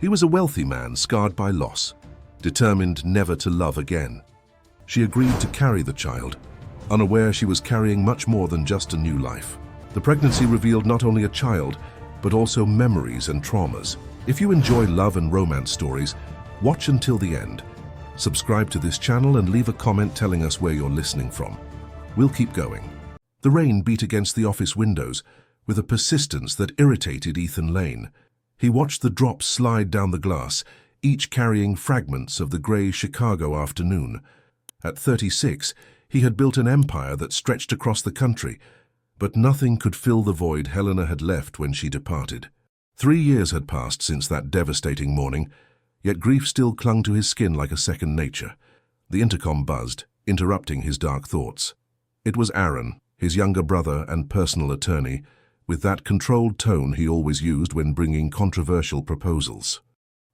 He was a wealthy man scarred by loss, determined never to love again. She agreed to carry the child, unaware she was carrying much more than just a new life. The pregnancy revealed not only a child, but also memories and traumas. If you enjoy love and romance stories, watch until the end. Subscribe to this channel and leave a comment telling us where you're listening from. We'll keep going. The rain beat against the office windows with a persistence that irritated Ethan Lane. He watched the drops slide down the glass, each carrying fragments of the grey Chicago afternoon. At 36, he had built an empire that stretched across the country, but nothing could fill the void Helena had left when she departed. 3 years had passed since that devastating morning, yet grief still clung to his skin like a second nature. The intercom buzzed, interrupting his dark thoughts. It was Aaron, his younger brother and personal attorney, with that controlled tone he always used when bringing controversial proposals.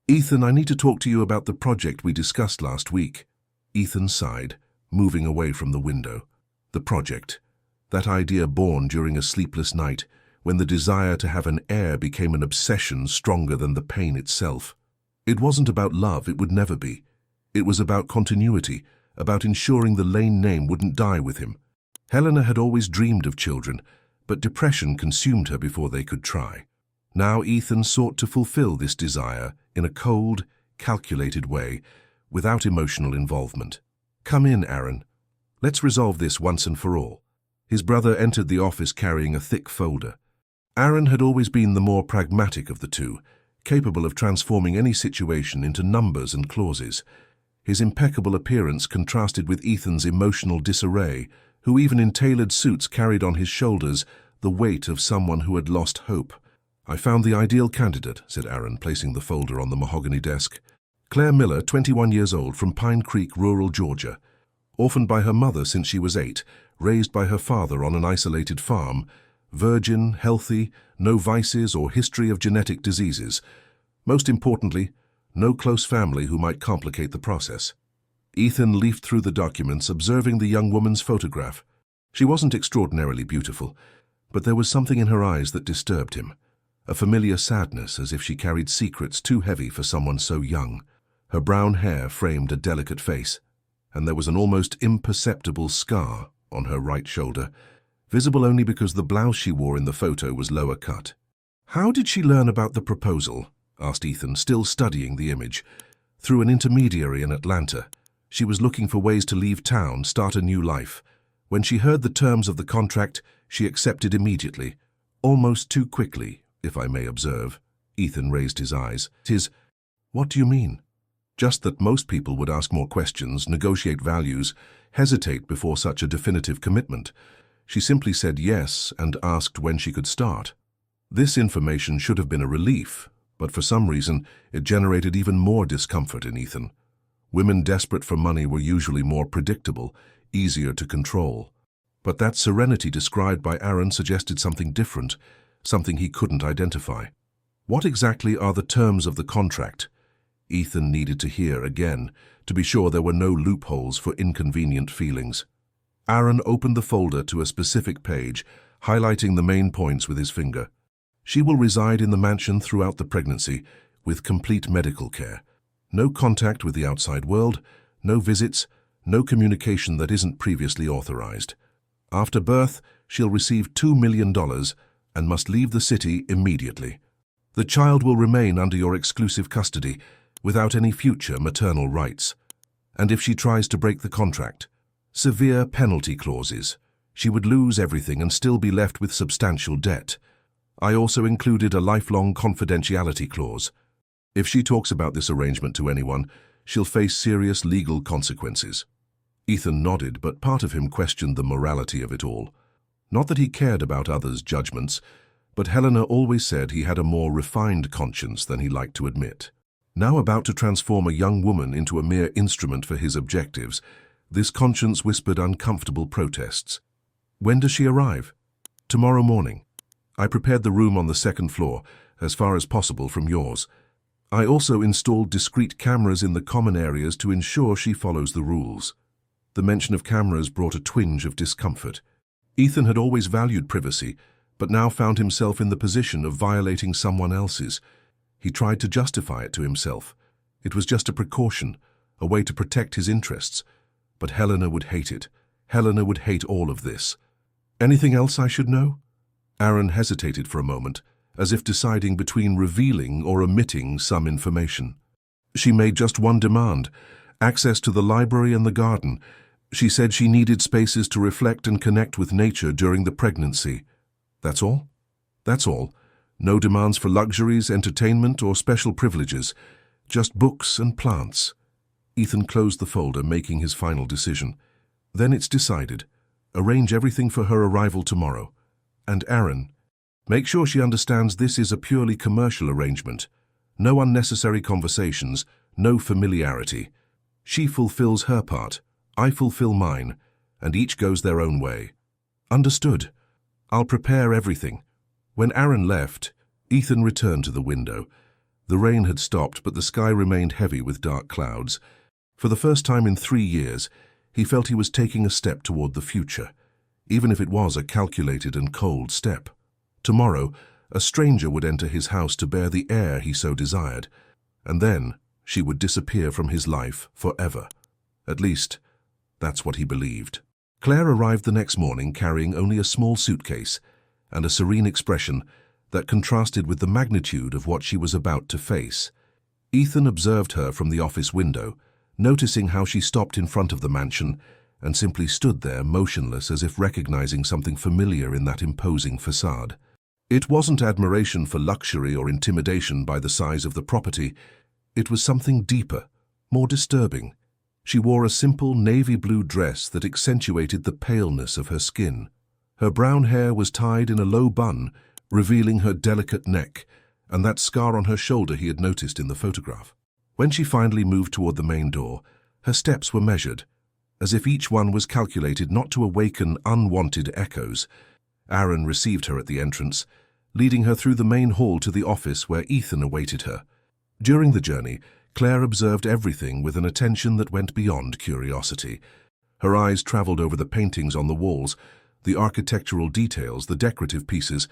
"Ethan, I need to talk to you about the project we discussed last week." Ethan sighed, moving away from the window. The project. That idea born during a sleepless night, when the desire to have an heir became an obsession stronger than the pain itself. It wasn't about love, it would never be. It was about continuity, about ensuring the Lane name wouldn't die with him. Helena had always dreamed of children, but depression consumed her before they could try. Now Ethan sought to fulfill this desire in a cold, calculated way, without emotional involvement. "Come in, Aaron. Let's resolve this once and for all." His brother entered the office carrying a thick folder. Aaron had always been the more pragmatic of the two, capable of transforming any situation into numbers and clauses. His impeccable appearance contrasted with Ethan's emotional disarray, who even in tailored suits carried on his shoulders the weight of someone who had lost hope. "I found the ideal candidate," said Aaron, placing the folder on the mahogany desk. "Claire Miller, 21 years old, from Pine Creek, rural Georgia. Orphaned by her mother since she was 8, raised by her father on an isolated farm, virgin, healthy, no vices or history of genetic diseases. Most importantly, no close family who might complicate the process." Ethan leafed through the documents, observing the young woman's photograph. She wasn't extraordinarily beautiful, but there was something in her eyes that disturbed him. A familiar sadness, as if she carried secrets too heavy for someone so young. Her brown hair framed a delicate face, and there was an almost imperceptible scar on her right shoulder, visible only because the blouse she wore in the photo was lower cut. "How did she learn about the proposal?" asked Ethan, still studying the image. "Through an intermediary in Atlanta. She was looking for ways to leave town, start a new life. When she heard the terms of the contract, she accepted immediately. Almost too quickly, if I may observe." Ethan raised his eyes. "What do you mean?" "Just that most people would ask more questions, negotiate values, hesitate before such a definitive commitment. She simply said yes and asked when she could start. This information should have been a relief, but for some reason it generated even more discomfort in Ethan. Women desperate for money were usually more predictable, easier to control. But that serenity described by Aaron suggested something different, something he couldn't identify. "What exactly are the terms of the contract?" Ethan needed to hear again, to be sure there were no loopholes for inconvenient feelings. Aaron opened the folder to a specific page, highlighting the main points with his finger. "She will reside in the mansion throughout the pregnancy, with complete medical care. No contact with the outside world, no visits, no communication that isn't previously authorized. After birth, she'll receive $2 million and must leave the city immediately. The child will remain under your exclusive custody, without any future maternal rights. And if she tries to break the contract, severe penalty clauses. She would lose everything and still be left with substantial debt. I also included a lifelong confidentiality clause. If she talks about this arrangement to anyone, she'll face serious legal consequences." Ethan nodded, but part of him questioned the morality of it all. Not that he cared about others' judgments, but Helena always said he had a more refined conscience than he liked to admit. Now about to transform a young woman into a mere instrument for his objectives, this conscience whispered uncomfortable protests. "When does she arrive?" "Tomorrow morning. I prepared the room on the second floor, as far as possible from yours. I also installed discrete cameras in the common areas to ensure she follows the rules." The mention of cameras brought a twinge of discomfort. Ethan had always valued privacy, but now found himself in the position of violating someone else's. He tried to justify it to himself. It was just a precaution, a way to protect his interests. But Helena would hate it. Helena would hate all of this. Anything else I should know? Aaron hesitated for a moment, as if deciding between revealing or omitting some information. She made just one demand: access to the library and the garden. She said she needed spaces to reflect and connect with nature during the pregnancy. That's all? That's all. No demands for luxuries, entertainment, or special privileges. Just books and plants. Ethan closed the folder, making his final decision. Then it's decided. Arrange everything for her arrival tomorrow. And Aaron, make sure she understands this is a purely commercial arrangement. No unnecessary conversations, no familiarity. She fulfills her part, I fulfill mine, and each goes their own way. Understood. I'll prepare everything. When Aaron left, Ethan returned to the window. The rain had stopped, but the sky remained heavy with dark clouds. For the first time in 3 years, he felt he was taking a step toward the future, even if it was a calculated and cold step. Tomorrow, a stranger would enter his house to bear the heir he so desired, and then she would disappear from his life forever. At least, that's what he believed. Claire arrived the next morning carrying only a small suitcase and a serene expression that contrasted with the magnitude of what she was about to face. Ethan observed her from the office window, noticing how she stopped in front of the mansion and simply stood there motionless, as if recognizing something familiar in that imposing facade. It wasn't admiration for luxury or intimidation by the size of the property. It was something deeper, more disturbing. She wore a simple navy blue dress that accentuated the paleness of her skin. Her brown hair was tied in a low bun, revealing her delicate neck and that scar on her shoulder he had noticed in the photograph. When she finally moved toward the main door, her steps were measured, as if each one was calculated not to awaken unwanted echoes. Aaron received her at the entrance, leading her through the main hall to the office where Ethan awaited her. During the journey, Claire observed everything with an attention that went beyond curiosity. Her eyes traveled over the paintings on the walls, the architectural details, the decorative pieces,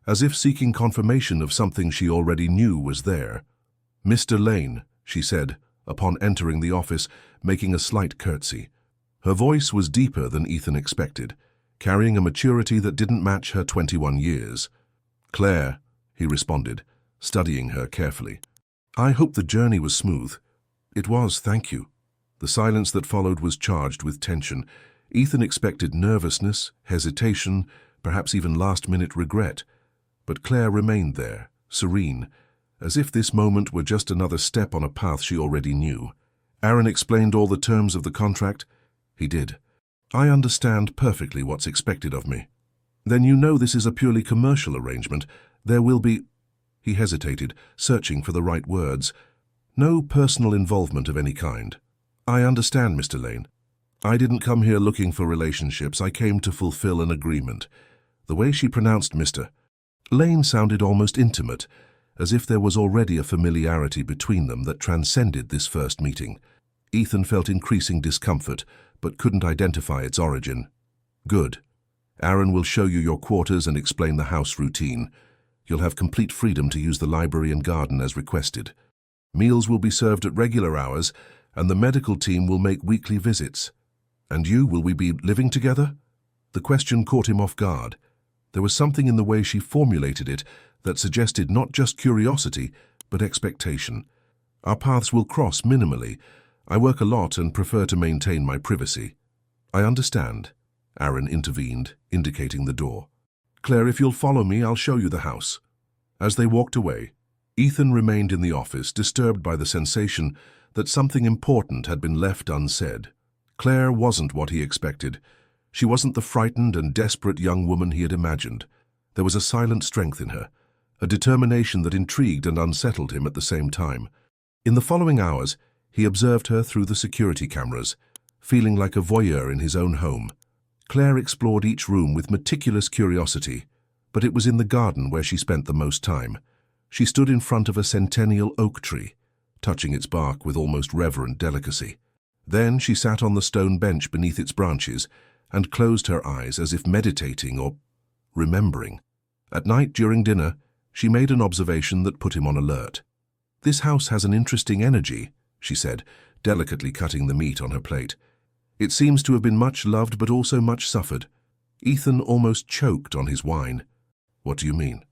as if seeking confirmation of something she already knew was there. "Mr. Lane," she said, upon entering the office, making a slight curtsy. Her voice was deeper than Ethan expected, carrying a maturity that didn't match her 21 years. "Claire," he responded, studying her carefully. "I hope the journey was smooth." "It was, thank you." The silence that followed was charged with tension. Ethan expected nervousness, hesitation, perhaps even last-minute regret. But Claire remained there, serene, as if this moment were just another step on a path she already knew. Aaron explained all the terms of the contract. He did. "I understand perfectly what's expected of me." "Then you know this is a purely commercial arrangement. There will be—" He hesitated, searching for the right words. "No personal involvement of any kind." "I understand, Mr. Lane. I didn't come here looking for relationships. I came to fulfill an agreement." The way she pronounced Mr. Lane sounded almost intimate, as if there was already a familiarity between them that transcended this first meeting. Ethan felt increasing discomfort, but couldn't identify its origin. "Good. Aaron will show you your quarters and explain the house routine. You'll have complete freedom to use the library and garden as requested. Meals will be served at regular hours, and the medical team will make weekly visits. And you, will we be living together?" The question caught him off guard. There was something in the way she formulated it that suggested not just curiosity, but expectation. "Our paths will cross minimally. I work a lot and prefer to maintain my privacy." "I understand," Aaron intervened, indicating the door. "Claire, if you'll follow me, I'll show you the house." As they walked away, Ethan remained in the office, disturbed by the sensation that something important had been left unsaid. Claire wasn't what he expected. She wasn't the frightened and desperate young woman he had imagined. There was a silent strength in her, a determination that intrigued and unsettled him at the same time. In the following hours, he observed her through the security cameras, feeling like a voyeur in his own home. Claire explored each room with meticulous curiosity, but it was in the garden where she spent the most time. She stood in front of a centennial oak tree, touching its bark with almost reverent delicacy. Then she sat on the stone bench beneath its branches and closed her eyes as if meditating or remembering. At night during dinner, she made an observation that put him on alert. "This house has an interesting energy," she said, delicately cutting the meat on her plate. "It seems to have been much loved but also much suffered." Ethan almost choked on his wine. "What do you mean?"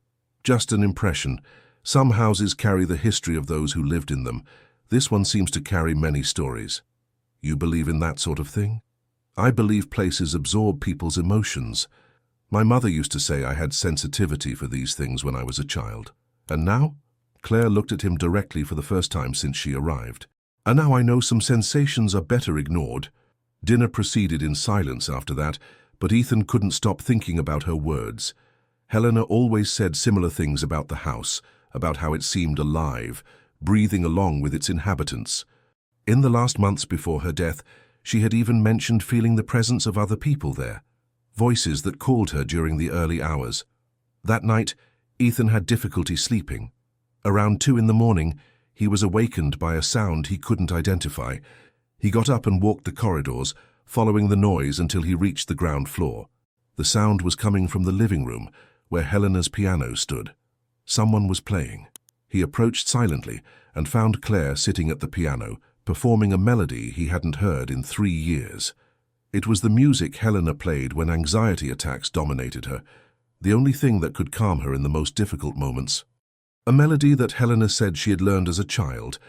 "Just an impression. Some houses carry the history of those who lived in them. This one seems to carry many stories." "You believe in that sort of thing?" "I believe places absorb people's emotions. My mother used to say I had sensitivity for these things when I was a child." "And now?" Claire looked at him directly for the first time since she arrived. "And now I know some sensations are better ignored." Dinner proceeded in silence after that, but Ethan couldn't stop thinking about her words. Helena always said similar things about the house, about how it seemed alive, breathing along with its inhabitants. In the last months before her death, she had even mentioned feeling the presence of other people there, voices that called her during the early hours. That night, Ethan had difficulty sleeping. Around 2 in the morning, he was awakened by a sound he couldn't identify. He got up and walked the corridors, following the noise until he reached the ground floor. The sound was coming from the living room, where Helena's piano stood. Someone was playing. He approached silently and found Claire sitting at the piano, performing a melody he hadn't heard in 3 years. It was the music Helena played when anxiety attacks dominated her, the only thing that could calm her in the most difficult moments. A melody that Helena said she had learned as a child,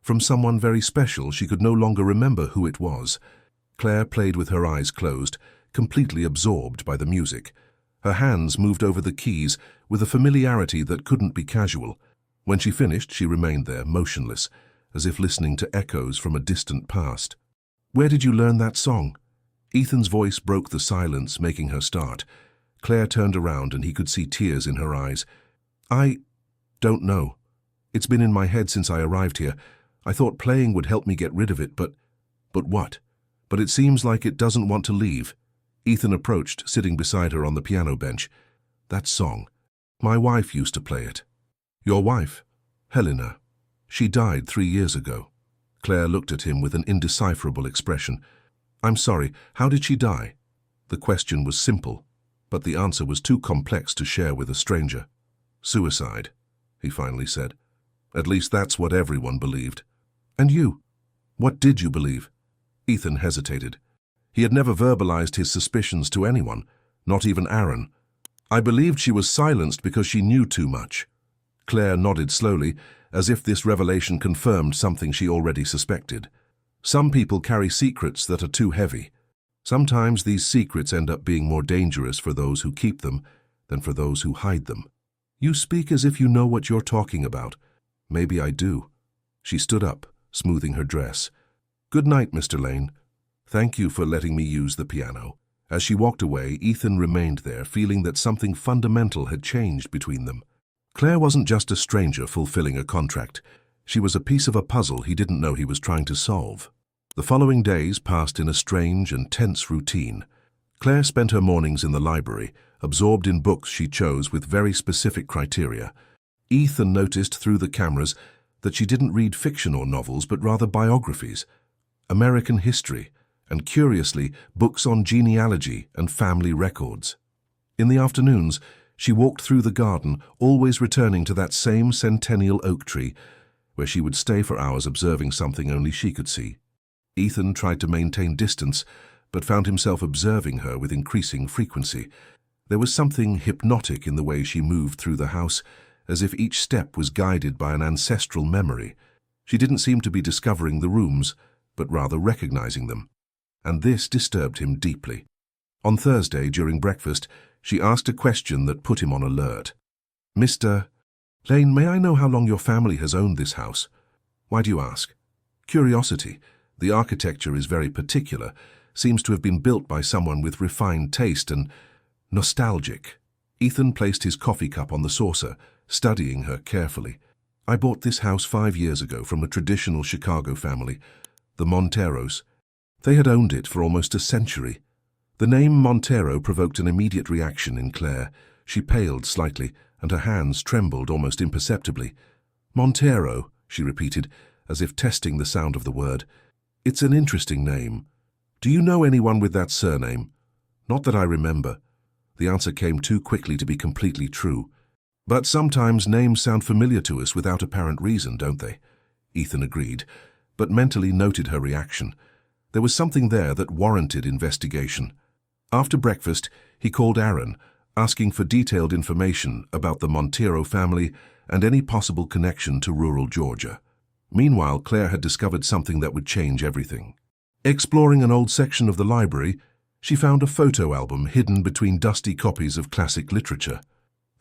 from someone very special. She could no longer remember who it was. Claire played with her eyes closed, completely absorbed by the music. Her hands moved over the keys with a familiarity that couldn't be casual. When she finished, she remained there, motionless, as if listening to echoes from a distant past. "Where did you learn that song?" Ethan's voice broke the silence, making her start. Claire turned around and he could see tears in her eyes. "I don't know. It's been in my head since I arrived here. I thought playing would help me get rid of it, but what? But it seems like it doesn't want to leave." Ethan approached, sitting beside her on the piano bench. "That song. My wife used to play it." "Your wife?" "Helena. She died 3 years ago." Claire looked at him with an indecipherable expression. "I'm sorry, how did she die?" The question was simple, but the answer was too complex to share with a stranger. "Suicide," he finally said. "At least that's what everyone believed." "And you? What did you believe?" Ethan hesitated. He had never verbalized his suspicions to anyone, not even Aaron. "I believed she was silenced because she knew too much." Claire nodded slowly, as if this revelation confirmed something she already suspected. Some people carry secrets that are too heavy. Sometimes these secrets end up being more dangerous for those who keep them than for those who hide them. "You speak as if you know what you're talking about." "Maybe I do." She stood up, smoothing her dress. "Good night, Mr. Lane. Thank you for letting me use the piano." As she walked away, Ethan remained there, feeling that something fundamental had changed between them. Claire wasn't just a stranger fulfilling a contract. She was a piece of a puzzle he didn't know he was trying to solve. The following days passed in a strange and tense routine. Claire spent her mornings in the library, absorbed in books she chose with very specific criteria. Ethan noticed through the cameras that she didn't read fiction or novels, but rather biographies, American history, and curiously, books on genealogy and family records. In the afternoons, she walked through the garden, always returning to that same centennial oak tree, where she would stay for hours observing something only she could see. Ethan tried to maintain distance, but found himself observing her with increasing frequency. There was something hypnotic in the way she moved through the house, as if each step was guided by an ancestral memory. She didn't seem to be discovering the rooms, but rather recognizing them. And this disturbed him deeply. On Thursday, during breakfast, she asked a question that put him on alert. "Mr. Lane, may I know how long your family has owned this house?" "Why do you ask?" "Curiosity. The architecture is very particular, seems to have been built by someone with refined taste and nostalgic." Ethan placed his coffee cup on the saucer, studying her carefully. "I bought this house 5 years ago from a traditional Chicago family, the Monteros. They had owned it for almost a century." The name Montero provoked an immediate reaction in Claire. She paled slightly, and her hands trembled almost imperceptibly. "Montero," she repeated, as if testing the sound of the word. "It's an interesting name. Do you know anyone with that surname?" "Not that I remember." The answer came too quickly to be completely true. But sometimes names sound familiar to us without apparent reason, don't they? Ethan agreed, but mentally noted her reaction. There was something there that warranted investigation. After breakfast, he called Aaron, asking for detailed information about the Montero family and any possible connection to rural Georgia. Meanwhile, Claire had discovered something that would change everything. Exploring an old section of the library, she found a photo album hidden between dusty copies of classic literature.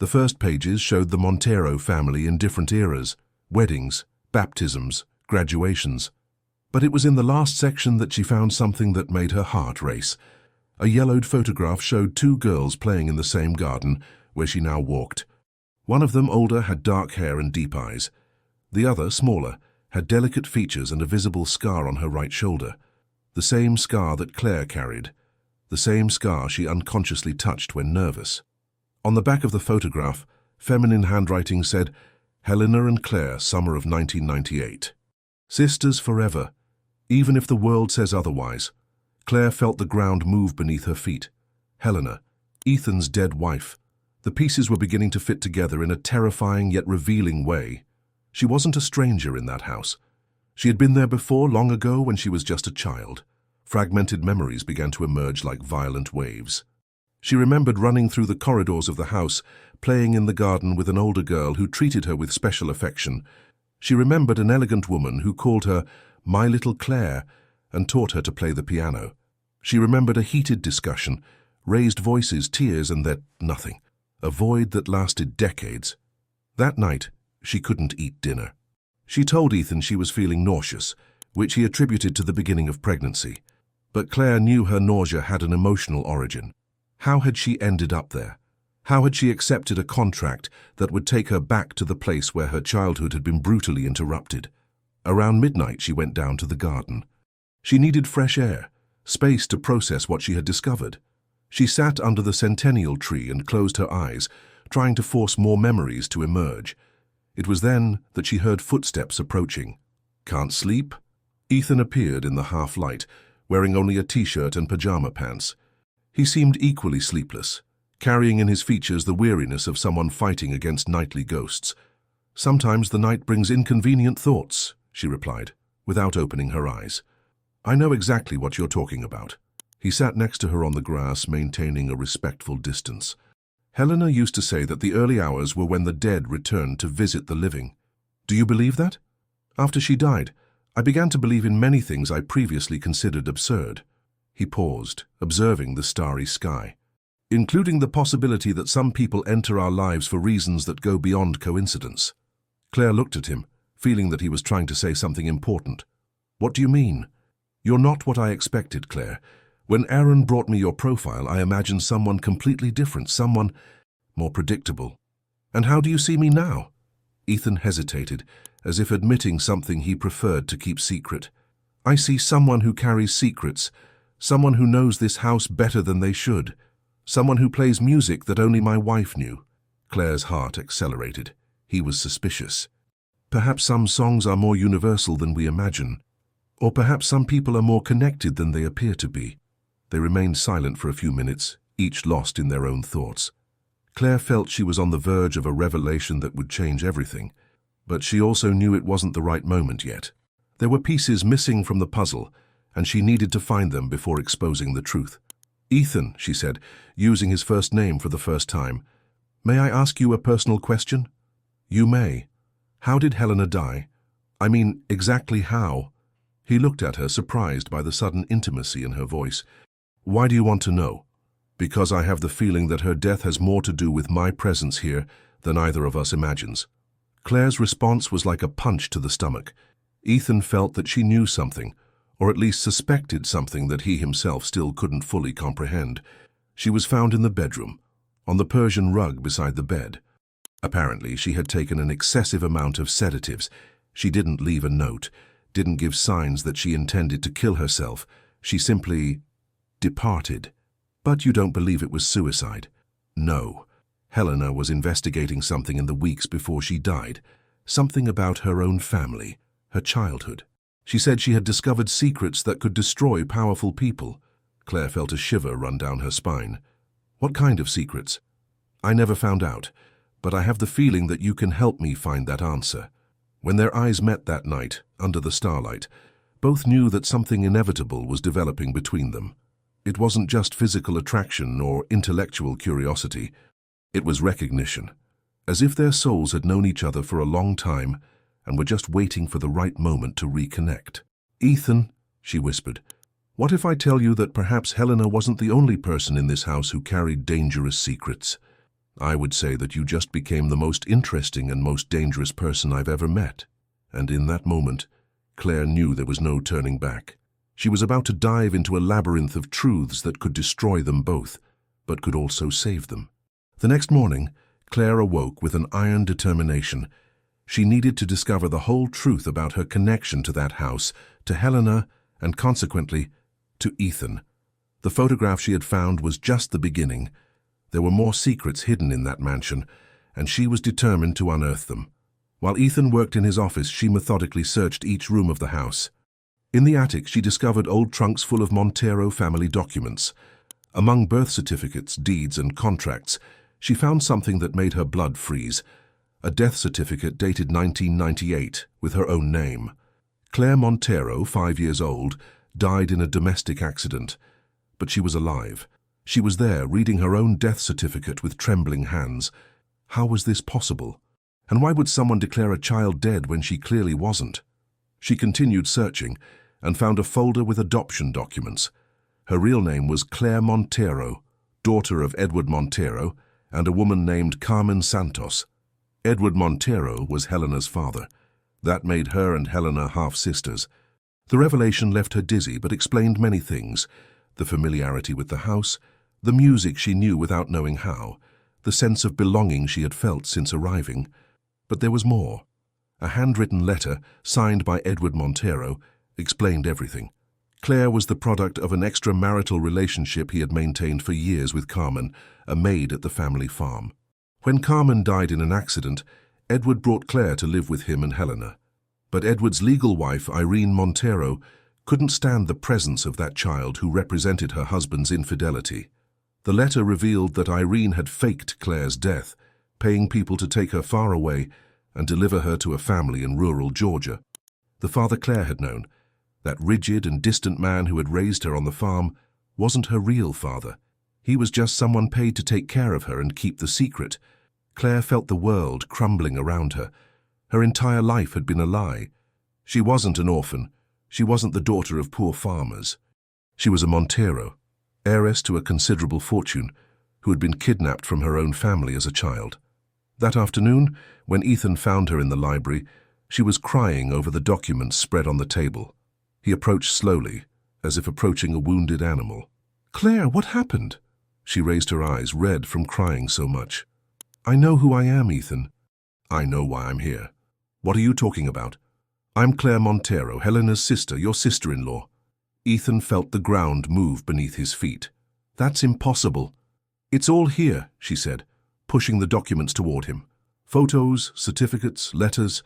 The first pages showed the Montero family in different eras: weddings, baptisms, graduations. But it was in the last section that she found something that made her heart race. A yellowed photograph showed two girls playing in the same garden where she now walked. One of them, older, had dark hair and deep eyes. The other, smaller, had delicate features and a visible scar on her right shoulder. The same scar that Claire carried. The same scar she unconsciously touched when nervous. On the back of the photograph, feminine handwriting said, "Helena and Claire, summer of 1998. Sisters forever, even if the world says otherwise." Claire felt the ground move beneath her feet. Helena, Ethan's dead wife. The pieces were beginning to fit together in a terrifying yet revealing way. She wasn't a stranger in that house. She had been there before, long ago, when she was just a child. Fragmented memories began to emerge like violent waves. She remembered running through the corridors of the house, playing in the garden with an older girl who treated her with special affection. She remembered an elegant woman who called her "My Little Claire" and taught her to play the piano. She remembered a heated discussion, raised voices, tears, and then nothing. A void that lasted decades. That night, she couldn't eat dinner. She told Ethan she was feeling nauseous, which he attributed to the beginning of pregnancy. But Claire knew her nausea had an emotional origin. How had she ended up there? How had she accepted a contract that would take her back to the place where her childhood had been brutally interrupted? Around midnight, she went down to the garden. She needed fresh air, space to process what she had discovered. She sat under the centennial tree and closed her eyes, trying to force more memories to emerge. It was then that she heard footsteps approaching. "Can't sleep?" Ethan appeared in the half-light, wearing only a t-shirt and pajama pants. He seemed equally sleepless, carrying in his features the weariness of someone fighting against nightly ghosts. "Sometimes the night brings inconvenient thoughts," she replied, without opening her eyes. "I know exactly what you're talking about." He sat next to her on the grass, maintaining a respectful distance. "Helena used to say that the early hours were when the dead returned to visit the living. Do you believe that? After she died, I began to believe in many things I previously considered absurd." He paused, observing the starry sky. "Including the possibility that some people enter our lives for reasons that go beyond coincidence." Claire looked at him, feeling that he was trying to say something important. "What do you mean?" "You're not what I expected, Claire. When Aaron brought me your profile, I imagined someone completely different, someone more predictable. And how do you see me now?" Ethan hesitated, as if admitting something he preferred to keep secret. "I see someone who carries secrets, someone who knows this house better than they should, someone who plays music that only my wife knew." Claire's heart accelerated. He was suspicious. "Perhaps some songs are more universal than we imagine. Or perhaps some people are more connected than they appear to be." They remained silent for a few minutes, each lost in their own thoughts. Claire felt she was on the verge of a revelation that would change everything, but she also knew it wasn't the right moment yet. There were pieces missing from the puzzle, and she needed to find them before exposing the truth. "Ethan," she said, using his first name for the first time, "may I ask you a personal question?" "You may. How did Helena die? I mean, exactly how?" He looked at her, surprised by the sudden intimacy in her voice. "Why do you want to know?" "Because I have the feeling that her death has more to do with my presence here than either of us imagines." Claire's response was like a punch to the stomach. Ethan felt that she knew something, or at least suspected something that he himself still couldn't fully comprehend. She was found in the bedroom, on the Persian rug beside the bed. Apparently, she had taken an excessive amount of sedatives. She didn't leave a note, didn't give signs that she intended to kill herself. She simply departed. "But you don't believe it was suicide?" "No. Helena was investigating something in the weeks before she died, something about her own family, her childhood. She said she had discovered secrets that could destroy powerful people." Claire felt a shiver run down her spine. "What kind of secrets?" "I never found out, but I have the feeling that you can help me find that answer." When their eyes met that night, under the starlight, both knew that something inevitable was developing between them. It wasn't just physical attraction or intellectual curiosity. It was recognition, as if their souls had known each other for a long time and were just waiting for the right moment to reconnect. "Ethan," she whispered, "what if I tell you that perhaps Helena wasn't the only person in this house who carried dangerous secrets? I would say that you just became the most interesting and most dangerous person I've ever met." And in that moment, Claire knew there was no turning back. She was about to dive into a labyrinth of truths that could destroy them both, but could also save them. The next morning, Claire awoke with an iron determination. She needed to discover the whole truth about her connection to that house, to Helena, and consequently, to Ethan. The photograph she had found was just the beginning. There were more secrets hidden in that mansion, and she was determined to unearth them. While Ethan worked in his office, she methodically searched each room of the house. In the attic, she discovered old trunks full of Montero family documents. Among birth certificates, deeds, and contracts, she found something that made her blood freeze: a death certificate dated 1998 with her own name. Claire Montero, 5 years old, died in a domestic accident, but she was alive. She was there, reading her own death certificate with trembling hands. How was this possible? And why would someone declare a child dead when she clearly wasn't? She continued searching and found a folder with adoption documents. Her real name was Claire Montero, daughter of Edward Montero and a woman named Carmen Santos. Edward Montero was Helena's father. That made her and Helena half-sisters. The revelation left her dizzy but explained many things: the familiarity with the house, the music she knew without knowing how, the sense of belonging she had felt since arriving. But there was more. A handwritten letter, signed by Edward Montero, explained everything. Claire was the product of an extramarital relationship he had maintained for years with Carmen, a maid at the family farm. When Carmen died in an accident, Edward brought Claire to live with him and Helena. But Edward's legal wife, Irene Montero, couldn't stand the presence of that child who represented her husband's infidelity. The letter revealed that Irene had faked Claire's death, paying people to take her far away and deliver her to a family in rural Georgia. The father Claire had known, that rigid and distant man who had raised her on the farm, wasn't her real father. He was just someone paid to take care of her and keep the secret. Claire felt the world crumbling around her. Her entire life had been a lie. She wasn't an orphan. She wasn't the daughter of poor farmers. She was a Montero, heiress to a considerable fortune, who had been kidnapped from her own family as a child. That afternoon, when Ethan found her in the library, she was crying over the documents spread on the table. He approached slowly, as if approaching a wounded animal. "Claire, what happened?" She raised her eyes, red from crying so much. "I know who I am, Ethan." "I know why I'm here. What are you talking about?" "I'm Claire Montero, Helena's sister, your sister-in-law." Ethan felt the ground move beneath his feet. "That's impossible." "It's all here," she said, pushing the documents toward him. "Photos, certificates, letters.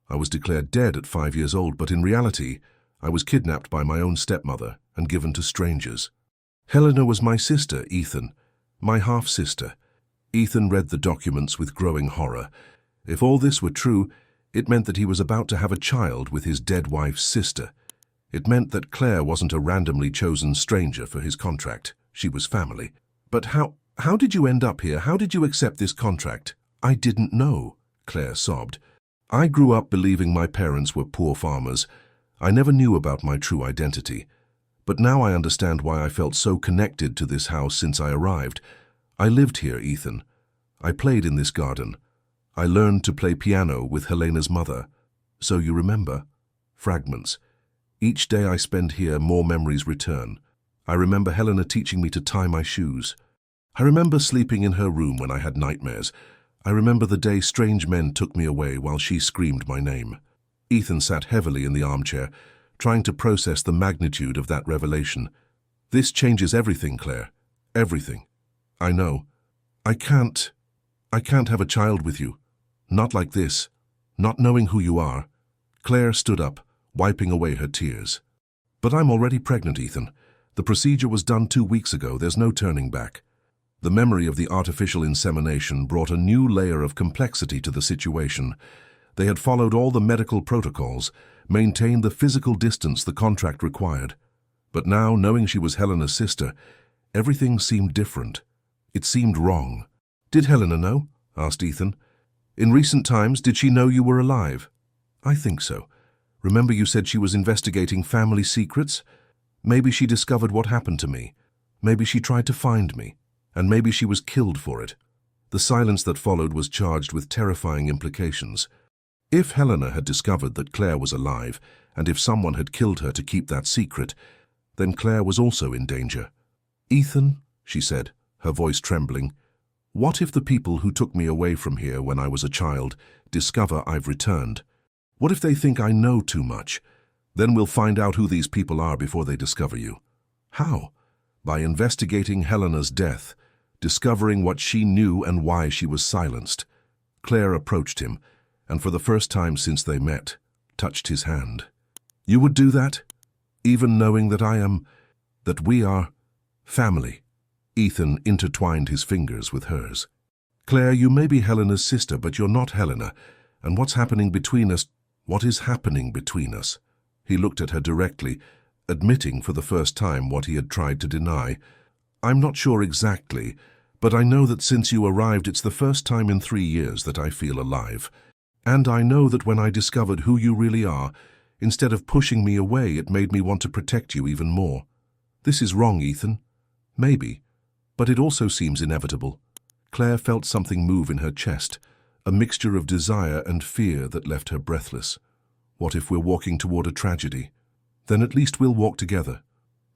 I was declared dead at 5 years old, but in reality, I was kidnapped by my own stepmother and given to strangers. Helena was my sister, Ethan, my half-sister." Ethan read the documents with growing horror. If all this were true, it meant that he was about to have a child with his dead wife's sister. It meant that Claire wasn't a randomly chosen stranger for his contract. She was family. "But how did you end up here? How did you accept this contract?" "I didn't know," Claire sobbed. "I grew up believing my parents were poor farmers. I never knew about my true identity. But now I understand why I felt so connected to this house since I arrived. I lived here, Ethan. I played in this garden. I learned to play piano with Helena's mother. So you remember? Fragments. Each day I spend here, more memories return. I remember Helena teaching me to tie my shoes. I remember sleeping in her room when I had nightmares. I remember the day strange men took me away while she screamed my name." Ethan sat heavily in the armchair, trying to process the magnitude of that revelation. "This changes everything, Claire. Everything. I know. I can't have a child with you. Not like this. Not knowing who you are." Claire stood up, wiping away her tears. "But I'm already pregnant, Ethan. The procedure was done 2 weeks ago. There's no turning back." The memory of the artificial insemination brought a new layer of complexity to the situation. They had followed all the medical protocols, maintained the physical distance the contract required. But now, knowing she was Helena's sister, everything seemed different. It seemed wrong. "Did Helena know?" asked Ethan. "In recent times, did she know you were alive?" "I think so. Remember you said she was investigating family secrets? Maybe she discovered what happened to me. Maybe she tried to find me. And maybe she was killed for it." The silence that followed was charged with terrifying implications. If Helena had discovered that Claire was alive, and if someone had killed her to keep that secret, then Claire was also in danger. "Ethan," she said, her voice trembling, "what if the people who took me away from here when I was a child discover I've returned? What if they think I know too much? Then we'll find out who these people are before they discover you." "How?" "By investigating Helena's death, discovering what she knew and why she was silenced." Claire approached him, and for the first time since they met, touched his hand. "You would do that? Even knowing that that we are family?" Ethan intertwined his fingers with hers. "Claire, you may be Helena's sister, but you're not Helena. And what is happening between us? He looked at her directly, admitting for the first time what he had tried to deny. "I'm not sure exactly, but I know that since you arrived it's the first time in 3 years that I feel alive. And I know that when I discovered who you really are, instead of pushing me away, it made me want to protect you even more. This is wrong, Ethan. Maybe. But it also seems inevitable." Claire felt something move in her chest, a mixture of desire and fear that left her breathless. "What if we're walking toward a tragedy? Then at least we'll walk together."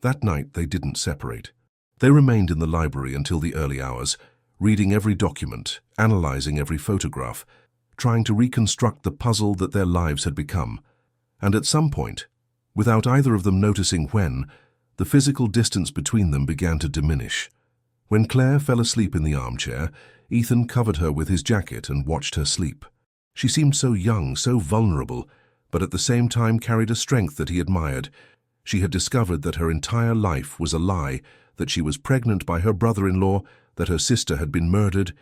That night they didn't separate. They remained in the library until the early hours, reading every document, analyzing every photograph, trying to reconstruct the puzzle that their lives had become. And at some point, without either of them noticing when, the physical distance between them began to diminish. When Claire fell asleep in the armchair, Ethan covered her with his jacket and watched her sleep. She seemed so young, so vulnerable, but at the same time carried a strength that he admired. She had discovered that her entire life was a lie, that she was pregnant by her brother-in-law, that her sister had been murdered,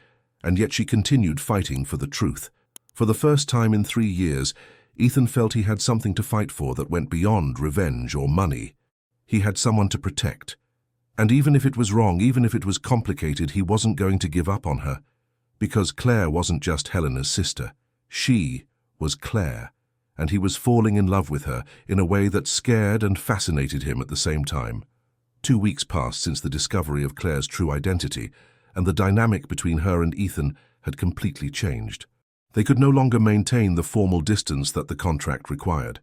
and yet she continued fighting for the truth. For the first time in 3 years, Ethan felt he had something to fight for that went beyond revenge or money. He had someone to protect. And even if it was wrong, even if it was complicated, he wasn't going to give up on her. Because Claire wasn't just Helena's sister. She was Claire, and he was falling in love with her in a way that scared and fascinated him at the same time. 2 weeks passed since the discovery of Claire's true identity, and the dynamic between her and Ethan had completely changed. They could no longer maintain the formal distance that the contract required.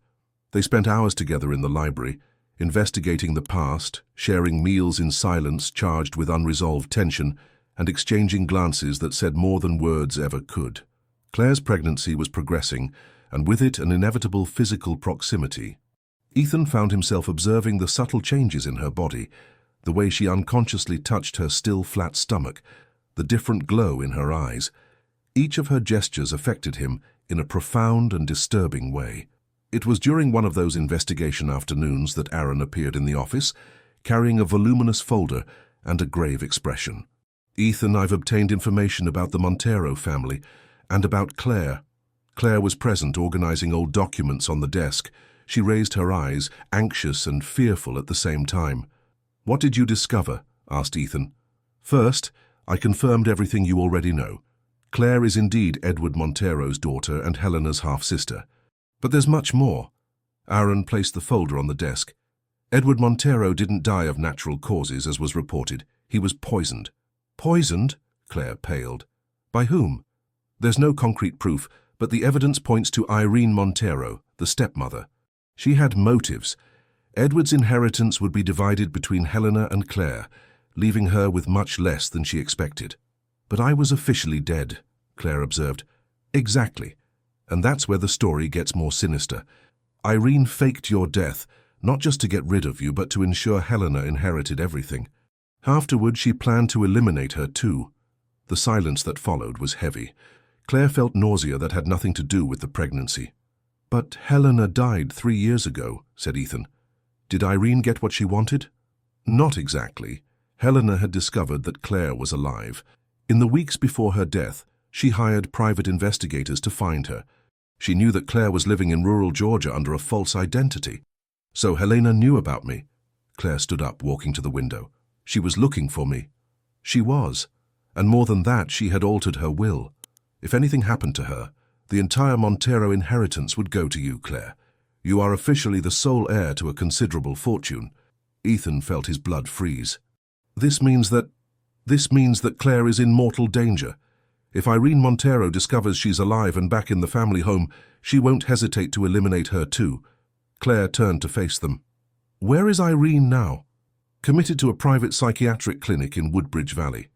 They spent hours together in the library, investigating the past, sharing meals in silence charged with unresolved tension, and exchanging glances that said more than words ever could. Claire's pregnancy was progressing, and with it an inevitable physical proximity. Ethan found himself observing the subtle changes in her body, the way she unconsciously touched her still flat stomach, the different glow in her eyes. Each of her gestures affected him in a profound and disturbing way. It was during one of those investigation afternoons that Aaron appeared in the office, carrying a voluminous folder and a grave expression. "Ethan, I've obtained information about the Montero family and about Claire." Claire was present, organizing old documents on the desk. She raised her eyes, anxious and fearful at the same time. "What did you discover?" asked Ethan. "First, I confirmed everything you already know. Claire is indeed Edward Montero's daughter and Helena's half-sister. But there's much more." Aaron placed the folder on the desk. "Edward Montero didn't die of natural causes, as was reported. He was poisoned." "Poisoned?" Claire paled. "By whom?" "There's no concrete proof, but the evidence points to Irene Montero, the stepmother. She had motives. Edward's inheritance would be divided between Helena and Claire, leaving her with much less than she expected." "But I was officially dead," Claire observed. "Exactly. And that's where the story gets more sinister. Irene faked your death, not just to get rid of you, but to ensure Helena inherited everything. Afterward, she planned to eliminate her too." The silence that followed was heavy. Claire felt nausea that had nothing to do with the pregnancy. "But Helena died 3 years ago," said Ethan. "Did Irene get what she wanted?" "Not exactly. Helena had discovered that Claire was alive. In the weeks before her death, she hired private investigators to find her. She knew that Claire was living in rural Georgia under a false identity. So Helena knew about me. Claire stood up, walking to the window. She was looking for me. She was. And more than that, she had altered her will. If anything happened to her, the entire Montero inheritance would go to you, Claire. You are officially the sole heir to a considerable fortune. Ethan felt his blood freeze. This means that Claire is in mortal danger. If Irene Montero discovers she's alive and back in the family home, she won't hesitate to eliminate her too. Claire turned to face them. Where is Irene now? Committed to a private psychiatric clinic in Woodbridge Valley.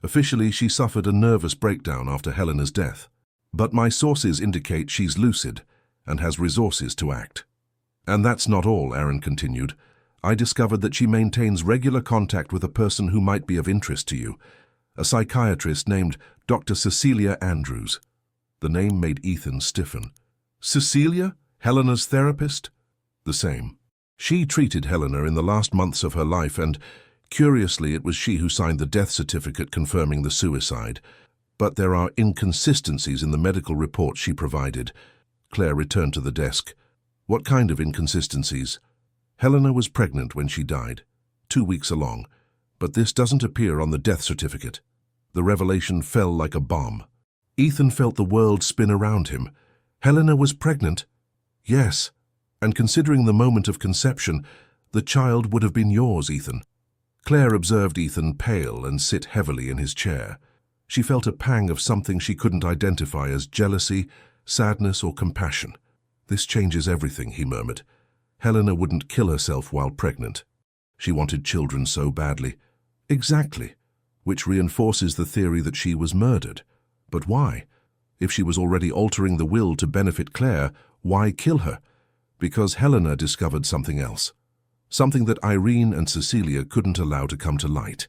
Officially, she suffered a nervous breakdown after Helena's death. But my sources indicate she's lucid and has resources to act. And that's not all, Aaron continued. I discovered that she maintains regular contact with a person who might be of interest to you, a psychiatrist named Dr. Cecilia Andrews. The name made Ethan stiffen. Cecilia? Helena's therapist? The same. She treated Helena in the last months of her life and, curiously, it was she who signed the death certificate confirming the suicide. But there are inconsistencies in the medical report she provided. Claire returned to the desk. What kind of inconsistencies? Helena was pregnant when she died, 2 weeks along, but this doesn't appear on the death certificate. The revelation fell like a bomb. Ethan felt the world spin around him. Helena was pregnant? Yes, and considering the moment of conception, the child would have been yours, Ethan. Claire observed Ethan pale and sit heavily in his chair. She felt a pang of something she couldn't identify as jealousy, sadness, or compassion. This changes everything, he murmured. Helena wouldn't kill herself while pregnant. She wanted children so badly. Exactly. Which reinforces the theory that she was murdered. But why? If she was already altering the will to benefit Claire, why kill her? Because Helena discovered something else. Something that Irene and Cecilia couldn't allow to come to light.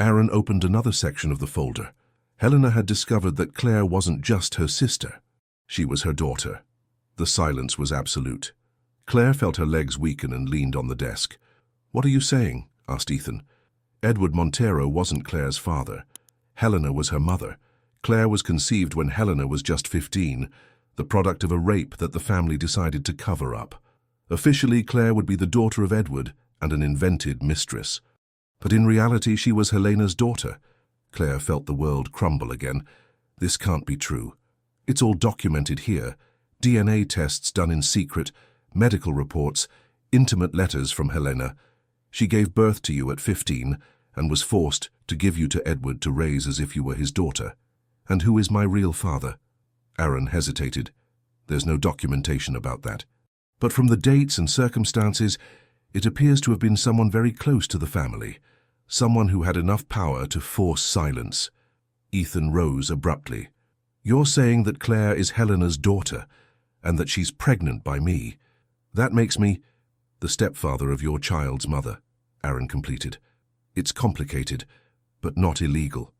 Aaron opened another section of the folder. Helena had discovered that Claire wasn't just her sister. She was her daughter. The silence was absolute. Claire felt her legs weaken and leaned on the desk. What are you saying? Asked Ethan. Edward Montero wasn't Claire's father. Helena was her mother. Claire was conceived when Helena was just 15, the product of a rape that the family decided to cover up. Officially, Claire would be the daughter of Edward and an invented mistress. But in reality, she was Helena's daughter. Claire felt the world crumble again. This can't be true. It's all documented here. DNA tests done in secret, medical reports, intimate letters from Helena. She gave birth to you at 15 and was forced to give you to Edward to raise as if you were his daughter. And who is my real father? Aaron hesitated. There's no documentation about that. But from the dates and circumstances, it appears to have been someone very close to the family, someone who had enough power to force silence. Ethan rose abruptly. You're saying that Claire is Helena's daughter, and that she's pregnant by me. That makes me the stepfather of your child's mother, Aaron completed. It's complicated, but not illegal.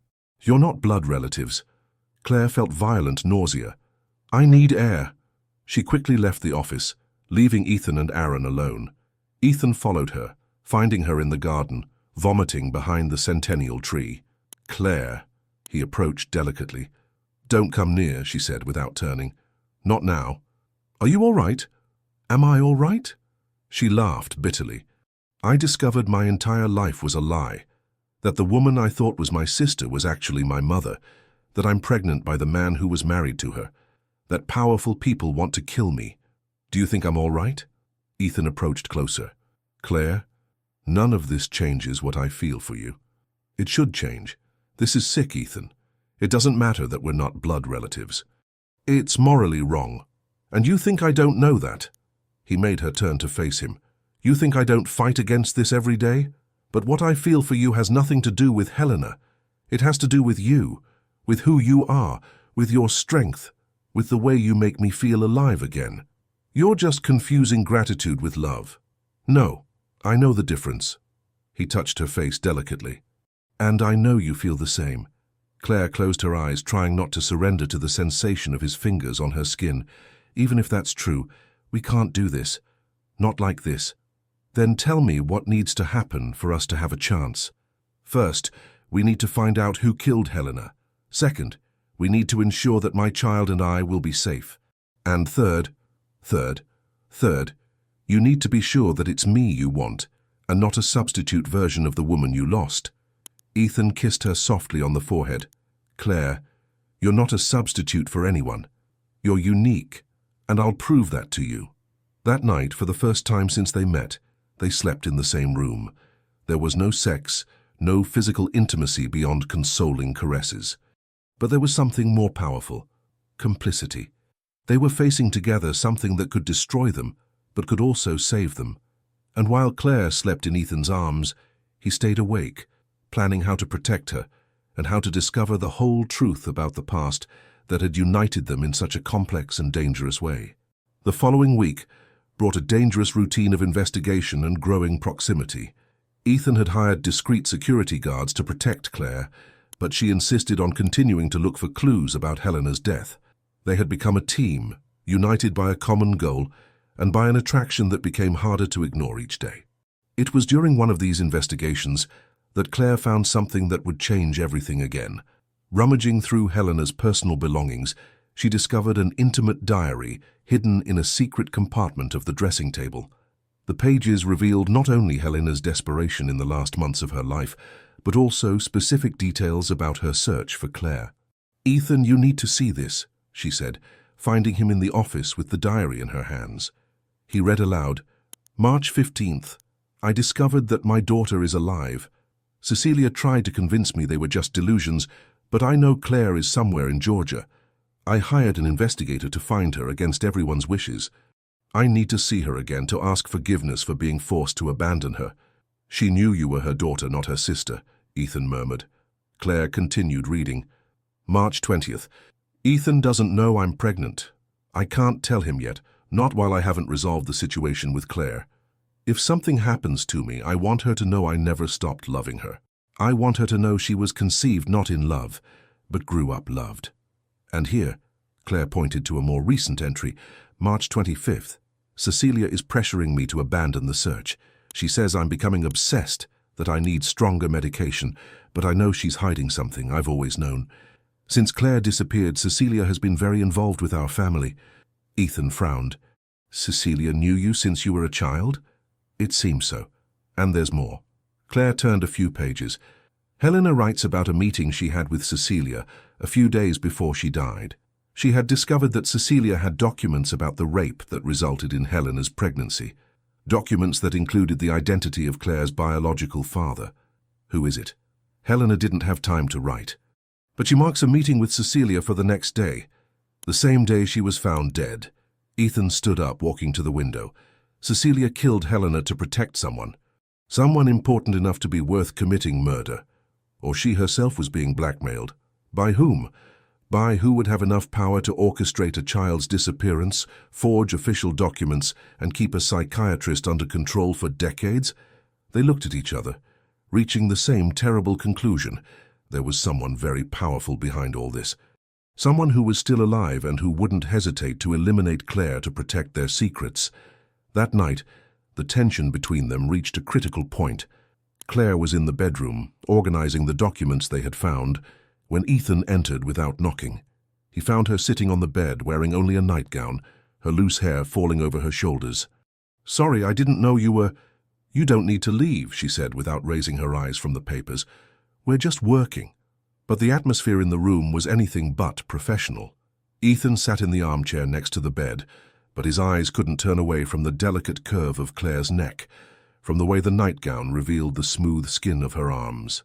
You're not blood relatives. Claire felt violent nausea. I need air. She quickly left the office, leaving Ethan and Aaron alone. Ethan followed her, finding her in the garden, vomiting behind the centennial tree. Claire, he approached delicately. Don't come near, she said without turning. Not now. Are you all right? Am I all right? She laughed bitterly. I discovered my entire life was a lie, that the woman I thought was my sister was actually my mother, that I'm pregnant by the man who was married to her, that powerful people want to kill me. Do you think I'm all right? Ethan approached closer. Claire, none of this changes what I feel for you. It should change. This is sick, Ethan. It doesn't matter that we're not blood relatives. It's morally wrong. And you think I don't know that? He made her turn to face him. You think I don't fight against this every day? But what I feel for you has nothing to do with Helena. It has to do with you, with who you are, with your strength, with the way you make me feel alive again. You're just confusing gratitude with love. No, I know the difference. He touched her face delicately. And I know you feel the same. Claire closed her eyes, trying not to surrender to the sensation of his fingers on her skin. Even if that's true, we can't do this. Not like this. Then tell me what needs to happen for us to have a chance. First, we need to find out who killed Helena. Second, we need to ensure that my child and I will be safe. And third, you need to be sure that it's me you want, and not a substitute version of the woman you lost. Ethan kissed her softly on the forehead. Claire, you're not a substitute for anyone. You're unique, and I'll prove that to you. That night, for the first time since they met, they slept in the same room. There was no sex, no physical intimacy beyond consoling caresses. But there was something more powerful: complicity. They were facing together something that could destroy them, but could also save them. And while Claire slept in Ethan's arms, he stayed awake, planning how to protect her and how to discover the whole truth about the past that had united them in such a complex and dangerous way. The following week brought a dangerous routine of investigation and growing proximity. Ethan had hired discreet security guards to protect Claire, but she insisted on continuing to look for clues about Helena's death. They had become a team, united by a common goal and by an attraction that became harder to ignore each day. It was during one of these investigations that Claire found something that would change everything again. Rummaging through Helena's personal belongings, she discovered an intimate diary hidden in a secret compartment of the dressing table. The pages revealed not only Helena's desperation in the last months of her life, but also specific details about her search for Claire. "Ethan, you need to see this," she said, finding him in the office with the diary in her hands. He read aloud, "March 15th. I discovered that my daughter is alive. Cecilia tried to convince me they were just delusions, but I know Claire is somewhere in Georgia. I hired an investigator to find her against everyone's wishes. I need to see her again to ask forgiveness for being forced to abandon her." "She knew you were her daughter, not her sister," Ethan murmured. Claire continued reading. March 20th. "Ethan doesn't know I'm pregnant. I can't tell him yet, not while I haven't resolved the situation with Claire. If something happens to me, I want her to know I never stopped loving her. I want her to know she was conceived not in love, but grew up loved." And here, Claire pointed to a more recent entry, March 25th. "Cecilia is pressuring me to abandon the search. She says I'm becoming obsessed, that I need stronger medication, but I know she's hiding something I've always known. Since Claire disappeared, Cecilia has been very involved with our family." Ethan frowned. "Cecilia knew you since you were a child?" "It seems so. And there's more." Claire turned a few pages. Helena writes about a meeting she had with Cecilia a few days before she died. She had discovered that Cecilia had documents about the rape that resulted in Helena's pregnancy. Documents that included the identity of Claire's biological father. Who is it? Helena didn't have time to write. But she marks a meeting with Cecilia for the next day. The same day she was found dead. Ethan stood up, walking to the window. Cecilia killed Helena to protect someone. Someone important enough to be worth committing murder. Or she herself was being blackmailed. By whom? By who would have enough power to orchestrate a child's disappearance, forge official documents, and keep a psychiatrist under control for decades? They looked at each other, reaching the same terrible conclusion. There was someone very powerful behind all this. Someone who was still alive and who wouldn't hesitate to eliminate Claire to protect their secrets. That night, the tension between them reached a critical point. Claire was in the bedroom, organizing the documents they had found, when Ethan entered without knocking. He found her sitting on the bed, wearing only a nightgown, her loose hair falling over her shoulders. "Sorry, I didn't know you were—" "You don't need to leave," she said without raising her eyes from the papers. "We're just working." But the atmosphere in the room was anything but professional. Ethan sat in the armchair next to the bed, but his eyes couldn't turn away from the delicate curve of Claire's neck, from the way the nightgown revealed the smooth skin of her arms.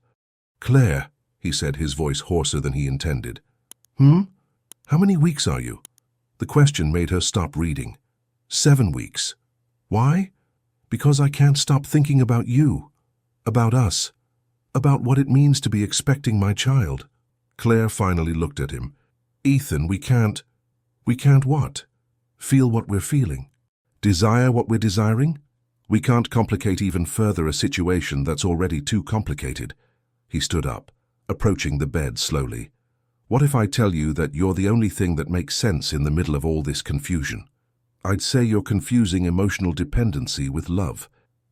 "Claire," he said, his voice hoarser than he intended. How many weeks are you?" The question made her stop reading. 7 weeks. "Why?" "Because I can't stop thinking about you, about us, about what it means to be expecting my child." Claire finally looked at him. "Ethan, we can't what? Feel what we're feeling? Desire what we're desiring? We can't complicate even further a situation that's already too complicated." He stood up, approaching the bed slowly. "What if I tell you that you're the only thing that makes sense in the middle of all this confusion? I'd say you're confusing emotional dependency with love.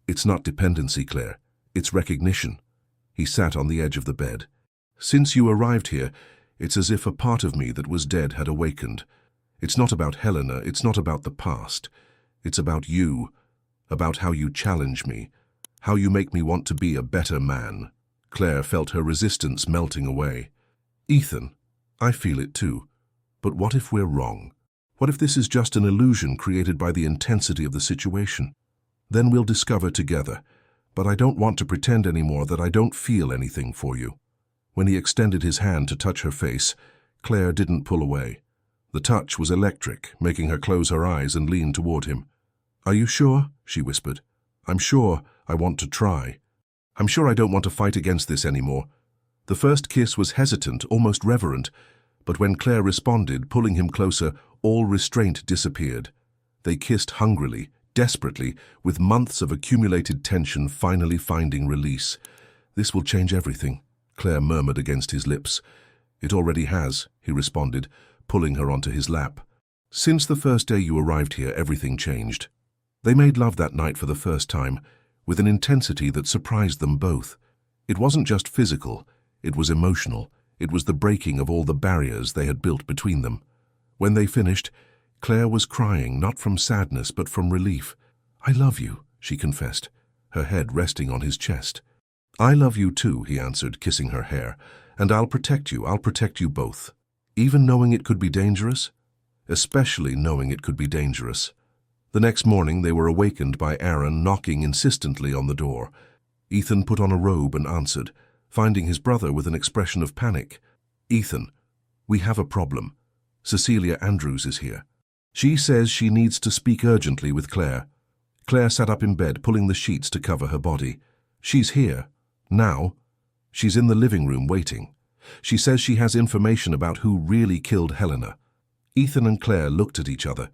It's not dependency, Claire. It's recognition. He sat on the edge of the bed. Since you arrived here, it's as if a part of me that was dead had awakened. It's not about Helena, it's not about the past. It's about you, about how you challenge me, how you make me want to be a better man. Claire felt her resistance melting away. Ethan, I feel it too. But what if we're wrong? What if this is just an illusion created by the intensity of the situation? Then we'll discover together. But I don't want to pretend anymore that I don't feel anything for you. When he extended his hand to touch her face, Claire didn't pull away. The touch was electric, making her close her eyes and lean toward him. Are you sure? She whispered. I'm sure I want to try. I'm sure I don't want to fight against this anymore. The first kiss was hesitant, almost reverent, but when Claire responded, pulling him closer, all restraint disappeared. They kissed hungrily, desperately, with months of accumulated tension finally finding release. This will change everything, Claire murmured against his lips. It already has, he responded, pulling her onto his lap. Since the first day you arrived here, everything changed. They made love that night for the first time, with an intensity that surprised them both. It wasn't just physical, it was emotional. It was the breaking of all the barriers they had built between them. When they finished, Claire was crying, not from sadness but from relief. I love you, she confessed, her head resting on his chest. I love you too, he answered, kissing her hair, and I'll protect you both. Even knowing it could be dangerous? Especially knowing it could be dangerous. The next morning they were awakened by Aaron knocking insistently on the door. Ethan put on a robe and answered, finding his brother with an expression of panic. Ethan, we have a problem. Cecilia Andrews is here. She says she needs to speak urgently with Claire. Claire sat up in bed, pulling the sheets to cover her body. She's here. Now. She's in the living room waiting. She says she has information about who really killed Helena. Ethan and Claire looked at each other.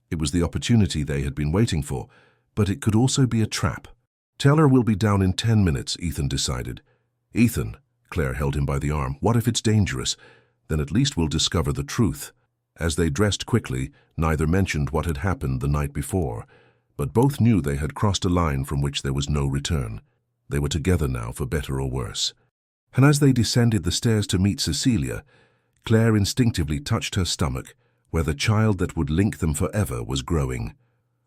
It was the opportunity they had been waiting for, but it could also be a trap. Tell her we'll be down in 10 minutes, Ethan decided. Ethan, Claire held him by the arm, what if it's dangerous? Then at least we'll discover the truth. As they dressed quickly, neither mentioned what had happened the night before, but both knew they had crossed a line from which there was no return. They were together now, for better or worse. And as they descended the stairs to meet Cecilia, Claire instinctively touched her stomach, where the child that would link them forever was growing.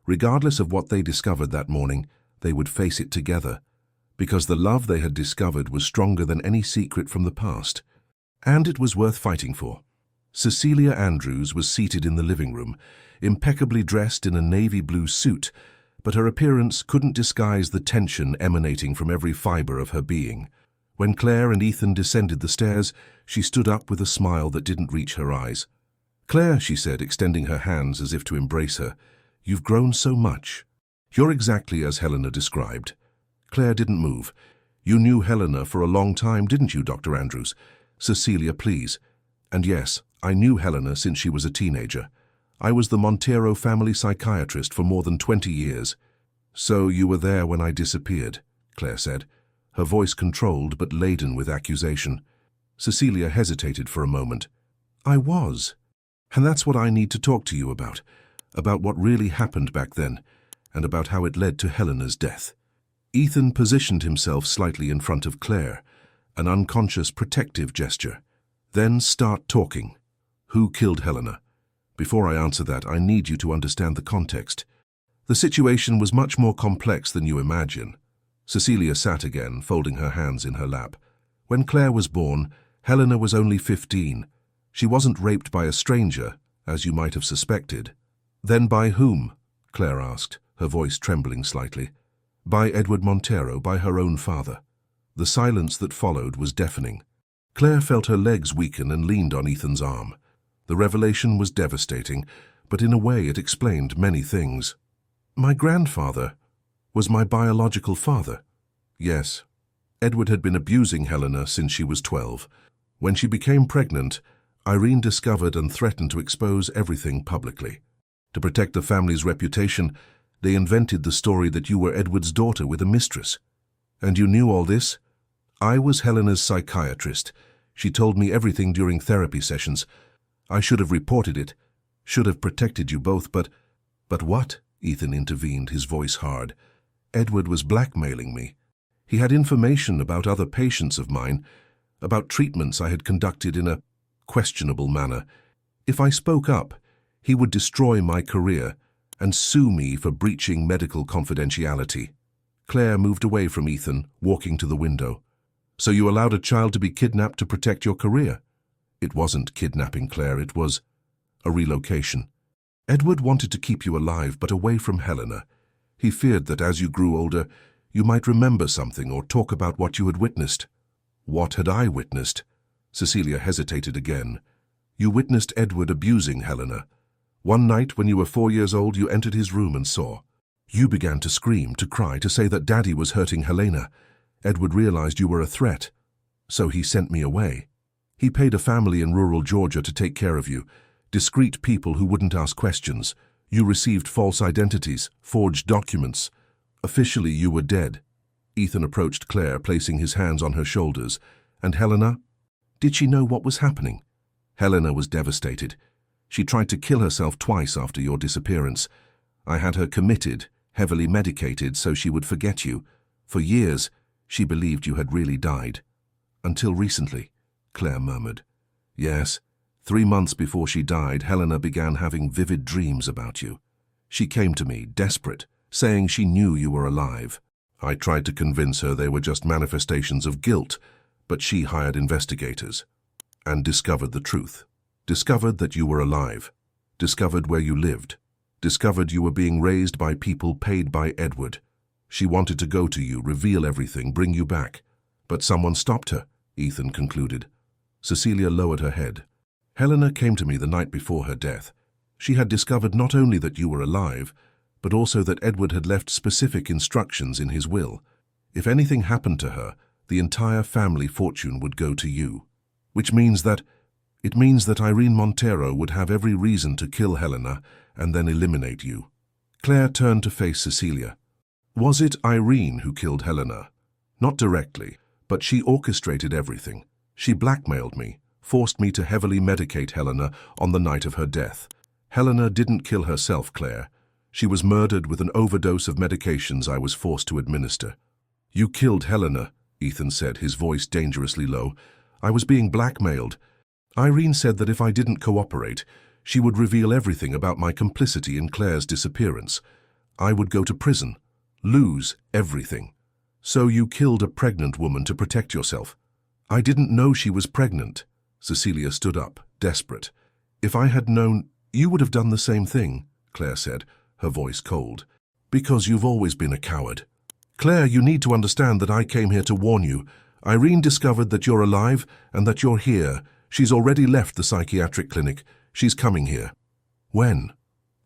Regardless of what they discovered that morning, they would face it together, because the love they had discovered was stronger than any secret from the past, and it was worth fighting for. Cecilia Andrews was seated in the living room, impeccably dressed in a navy blue suit, but her appearance couldn't disguise the tension emanating from every fiber of her being. When Claire and Ethan descended the stairs, she stood up with a smile that didn't reach her eyes. Claire, she said, extending her hands as if to embrace her, you've grown so much. You're exactly as Helena described. Claire didn't move. You knew Helena for a long time, didn't you, Dr. Andrews? Cecilia, please. And yes, I knew Helena since she was a teenager. I was the Montero family psychiatrist for more than 20 years. So you were there when I disappeared, Claire said, her voice controlled but laden with accusation. Cecilia hesitated for a moment. I was. And that's what I need to talk to you about what really happened back then, and about how it led to Helena's death. Ethan positioned himself slightly in front of Claire, an unconscious protective gesture. Then start talking. Who killed Helena? Before I answer that, I need you to understand the context. The situation was much more complex than you imagine. Cecilia sat again, folding her hands in her lap. When Claire was born, Helena was only 15. She wasn't raped by a stranger, as you might have suspected. Then by whom? Claire asked, her voice trembling slightly. By Edward Montero, by her own father. The silence that followed was deafening. Claire felt her legs weaken and leaned on Ethan's arm. The revelation was devastating, but in a way it explained many things. My grandfather was my biological father. Yes. Edward had been abusing Helena since she was 12. When she became pregnant, Irene discovered and threatened to expose everything publicly. To protect the family's reputation, they invented the story that you were Edward's daughter with a mistress. And you knew all this? I was Helena's psychiatrist. She told me everything during therapy sessions. I should have reported it, should have protected you both, but what? Ethan intervened, his voice hard. Edward was blackmailing me. He had information about other patients of mine, about treatments I had conducted in a questionable manner. If I spoke up, he would destroy my career and sue me for breaching medical confidentiality. Claire moved away from Ethan, walking to the window. So you allowed a child to be kidnapped to protect your career? It wasn't kidnapping, Claire, it was a relocation. Edward wanted to keep you alive, but away from Helena. He feared that as you grew older, you might remember something or talk about what you had witnessed. What had I witnessed? Cecilia hesitated again. You witnessed Edward abusing Helena. One night when you were 4 years old, you entered his room and saw. You began to scream, to cry, to say that Daddy was hurting Helena. Edward realized you were a threat, so he sent me away. He paid a family in rural Georgia to take care of you, discreet people who wouldn't ask questions. You received false identities, forged documents. Officially, you were dead. Ethan approached Claire, placing his hands on her shoulders. And Helena? Did she know what was happening? Helena was devastated. She tried to kill herself twice after your disappearance. I had her committed, heavily medicated, so she would forget you. For years, she believed you had really died. Until recently, Claire murmured. Yes, 3 months before she died, Helena began having vivid dreams about you. She came to me, desperate, saying she knew you were alive. I tried to convince her they were just manifestations of guilt, but she hired investigators and discovered the truth. Discovered that you were alive. Discovered where you lived. Discovered you were being raised by people paid by Edward. She wanted to go to you, reveal everything, bring you back. But someone stopped her, Ethan concluded. Cecilia lowered her head. Helena came to me the night before her death. She had discovered not only that you were alive, but also that Edward had left specific instructions in his will. If anything happened to her, the entire family fortune would go to you. Which means that Irene Montero would have every reason to kill Helena and then eliminate you. Claire turned to face Cecilia. Was it Irene who killed Helena? Not directly, but she orchestrated everything. She blackmailed me, forced me to heavily medicate Helena on the night of her death. Helena didn't kill herself, Claire. She was murdered with an overdose of medications I was forced to administer. You killed Helena, Ethan said, his voice dangerously low. I was being blackmailed. Irene said that if I didn't cooperate, she would reveal everything about my complicity in Claire's disappearance. I would go to prison, lose everything. So you killed a pregnant woman to protect yourself. I didn't know she was pregnant. Cecilia stood up, desperate. If I had known, you would have done the same thing, Claire said, her voice cold. Because you've always been a coward. Claire, you need to understand that I came here to warn you. Irene discovered that you're alive and that you're here. She's already left the psychiatric clinic. She's coming here. When?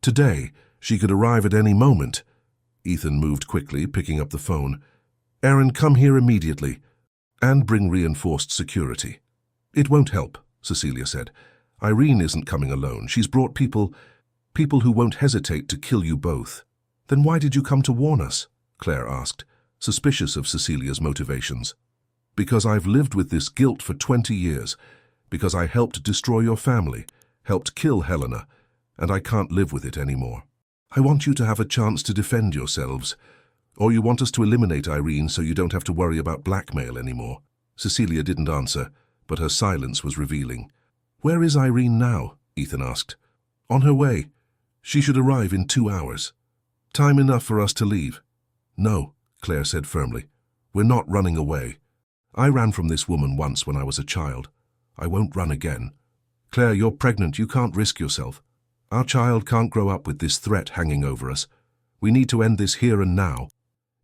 Today. She could arrive at any moment. Ethan moved quickly, picking up the phone. Aaron, come here immediately. And bring reinforced security. It won't help, Cecilia said. Irene isn't coming alone. She's brought people who won't hesitate to kill you both. Then why did you come to warn us? Claire asked, suspicious of Cecilia's motivations. Because I've lived with this guilt for 20 years. Because I helped destroy your family, helped kill Helena, and I can't live with it anymore. I want you to have a chance to defend yourselves. Or you want us to eliminate Irene so you don't have to worry about blackmail anymore. Cecilia didn't answer, but her silence was revealing. Where is Irene now? Ethan asked. On her way. She should arrive in 2 hours. Time enough for us to leave. No, Claire said firmly. We're not running away. I ran from this woman once when I was a child. I won't run again. Claire, you're pregnant. You can't risk yourself. Our child can't grow up with this threat hanging over us. We need to end this here and now.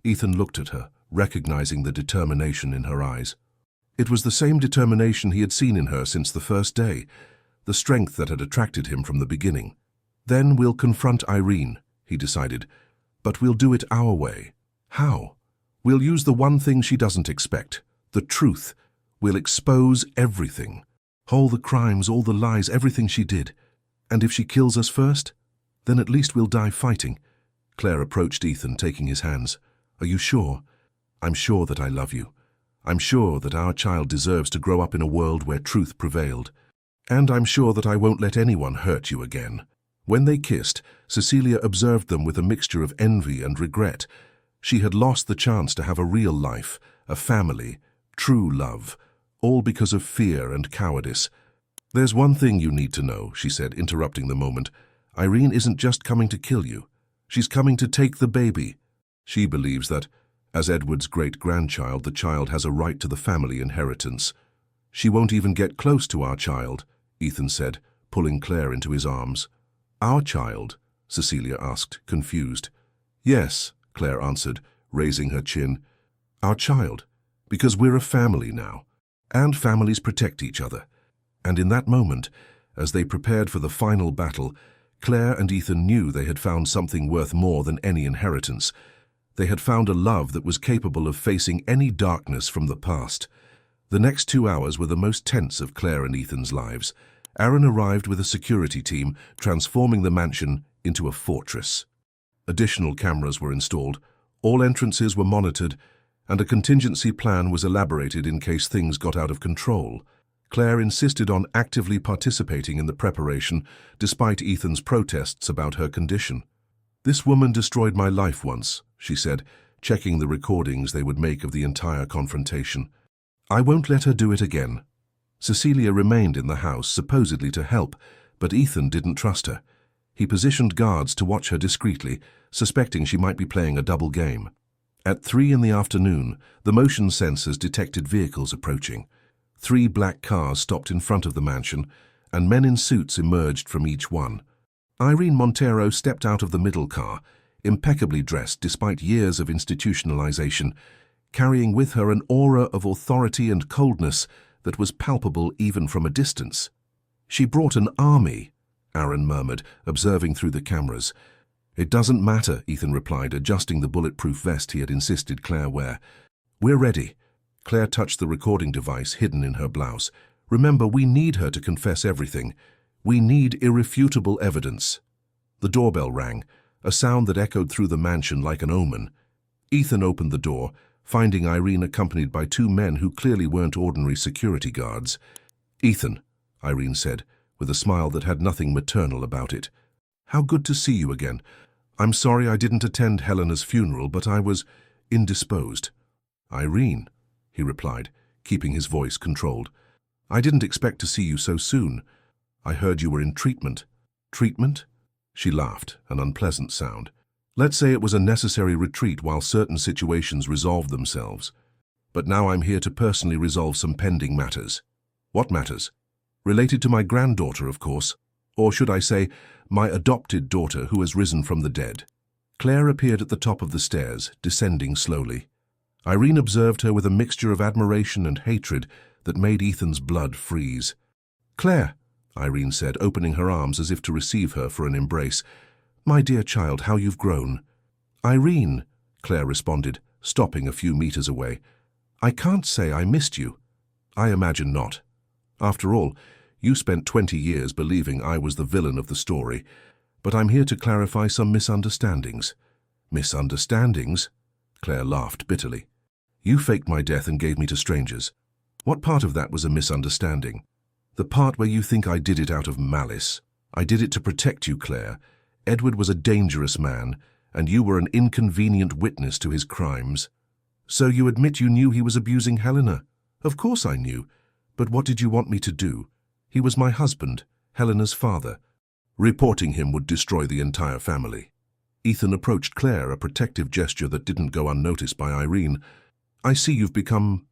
Ethan looked at her, recognizing the determination in her eyes. It was the same determination he had seen in her since the first day, the strength that had attracted him from the beginning. Then we'll confront Irene, he decided, but we'll do it our way. How? We'll use the one thing she doesn't expect, the truth. We'll expose everything. All the crimes, all the lies, everything she did. And if she kills us first, then at least we'll die fighting. Claire approached Ethan, taking his hands. Are you sure? I'm sure that I love you. I'm sure that our child deserves to grow up in a world where truth prevailed. And I'm sure that I won't let anyone hurt you again. When they kissed, Cecilia observed them with a mixture of envy and regret. She had lost the chance to have a real life, a family, true love, all because of fear and cowardice. "There's one thing you need to know," she said, interrupting the moment. "Irene isn't just coming to kill you. She's coming to take the baby. She believes that, as Edward's great-grandchild, the child has a right to the family inheritance." "She won't even get close to our child," Ethan said, pulling Claire into his arms. "Our child?" Cecilia asked, confused. "Yes," Claire answered, raising her chin. "Our child, because we're a family now, and families protect each other." And in that moment, as they prepared for the final battle, Claire and Ethan knew they had found something worth more than any inheritance. They had found a love that was capable of facing any darkness from the past. The next 2 hours were the most tense of Claire and Ethan's lives. Aaron arrived with a security team, transforming the mansion into a fortress. Additional cameras were installed, all entrances were monitored, and a contingency plan was elaborated in case things got out of control. Claire insisted on actively participating in the preparation, despite Ethan's protests about her condition. "This woman destroyed my life once," she said, checking the recordings they would make of the entire confrontation. "I won't let her do it again." Cecilia remained in the house, supposedly to help, but Ethan didn't trust her. He positioned guards to watch her discreetly, suspecting she might be playing a double game. At 3 in the afternoon, the motion sensors detected vehicles approaching. 3 black cars stopped in front of the mansion, and men in suits emerged from each one. Irene Montero stepped out of the middle car, impeccably dressed despite years of institutionalization, carrying with her an aura of authority and coldness that was palpable even from a distance. "She brought an army," Aaron murmured, observing through the cameras. "It doesn't matter," Ethan replied, adjusting the bulletproof vest he had insisted Claire wear. "We're ready." Claire touched the recording device hidden in her blouse. "Remember, we need her to confess everything. We need irrefutable evidence." The doorbell rang, a sound that echoed through the mansion like an omen. Ethan opened the door, finding Irene accompanied by 2 men who clearly weren't ordinary security guards. "Ethan," Irene said, with a smile that had nothing maternal about it. "How good to see you again. I'm sorry I didn't attend Helena's funeral, but I was indisposed." "Irene," he replied, keeping his voice controlled. "I didn't expect to see you so soon. I heard you were in treatment." "Treatment?" She laughed, an unpleasant sound. "Let's say it was a necessary retreat while certain situations resolved themselves. But now I'm here to personally resolve some pending matters." "What matters?" "Related to my granddaughter, of course. Or should I say, my adopted daughter who has risen from the dead." Claire appeared at the top of the stairs, descending slowly. Irene observed her with a mixture of admiration and hatred that made Ethan's blood freeze. "Claire," Irene said, opening her arms as if to receive her for an embrace. "My dear child, how you've grown." "Irene," Claire responded, stopping a few meters away. "I can't say I missed you." "I imagine not. After all, you spent 20 years believing I was the villain of the story. But I'm here to clarify some misunderstandings." "Misunderstandings?" Claire laughed bitterly. "You faked my death and gave me to strangers. What part of that was a misunderstanding?" "The part where you think I did it out of malice. I did it to protect you, Claire. Edward was a dangerous man, and you were an inconvenient witness to his crimes." "So you admit you knew he was abusing Helena?" "Of course I knew. But what did you want me to do? He was my husband, Helena's father. Reporting him would destroy the entire family." Ethan approached Claire, a protective gesture that didn't go unnoticed by Irene. "I see you've become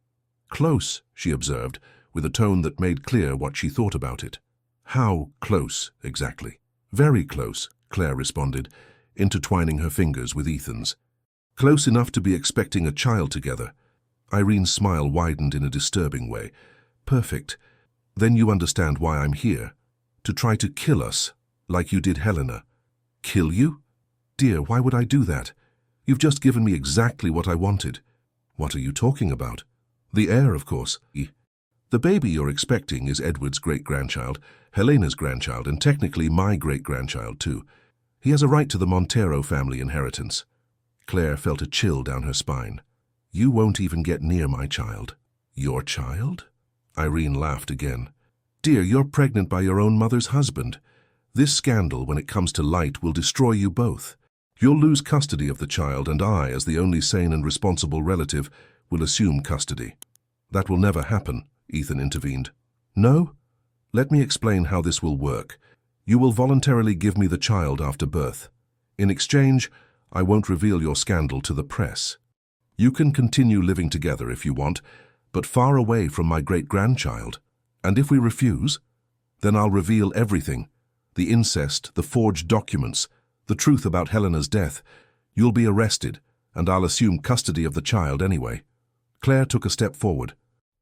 close," she observed, with a tone that made clear what she thought about it. "How close, exactly?" "Very close," Claire responded, intertwining her fingers with Ethan's. "Close enough to be expecting a child together." Irene's smile widened in a disturbing way. "Perfect. Then you understand why I'm here. To try to kill us, like you did Helena." "Kill you?" "Dear, why would I do that? You've just given me exactly what I wanted." "What are you talking about?" "The heir, of course. The baby you're expecting is Edward's great-grandchild, Helena's grandchild, and technically my great-grandchild too. He has a right to the Montero family inheritance." Claire felt a chill down her spine. "You won't even get near my child." "Your child?" Irene laughed again. "Dear, you're pregnant by your own mother's husband. This scandal, when it comes to light, will destroy you both. You'll lose custody of the child, and I, as the only sane and responsible relative, will assume custody. That will never happen, Ethan intervened. No? Let me explain how this will work. You will voluntarily give me the child after birth. In exchange, I won't reveal your scandal to the press. You can continue living together if you want, but far away from my great-grandchild. And if we refuse, then I'll reveal everything. The incest, the forged documents, the truth about Helena's death. You'll be arrested, and I'll assume custody of the child anyway. Claire took a step forward.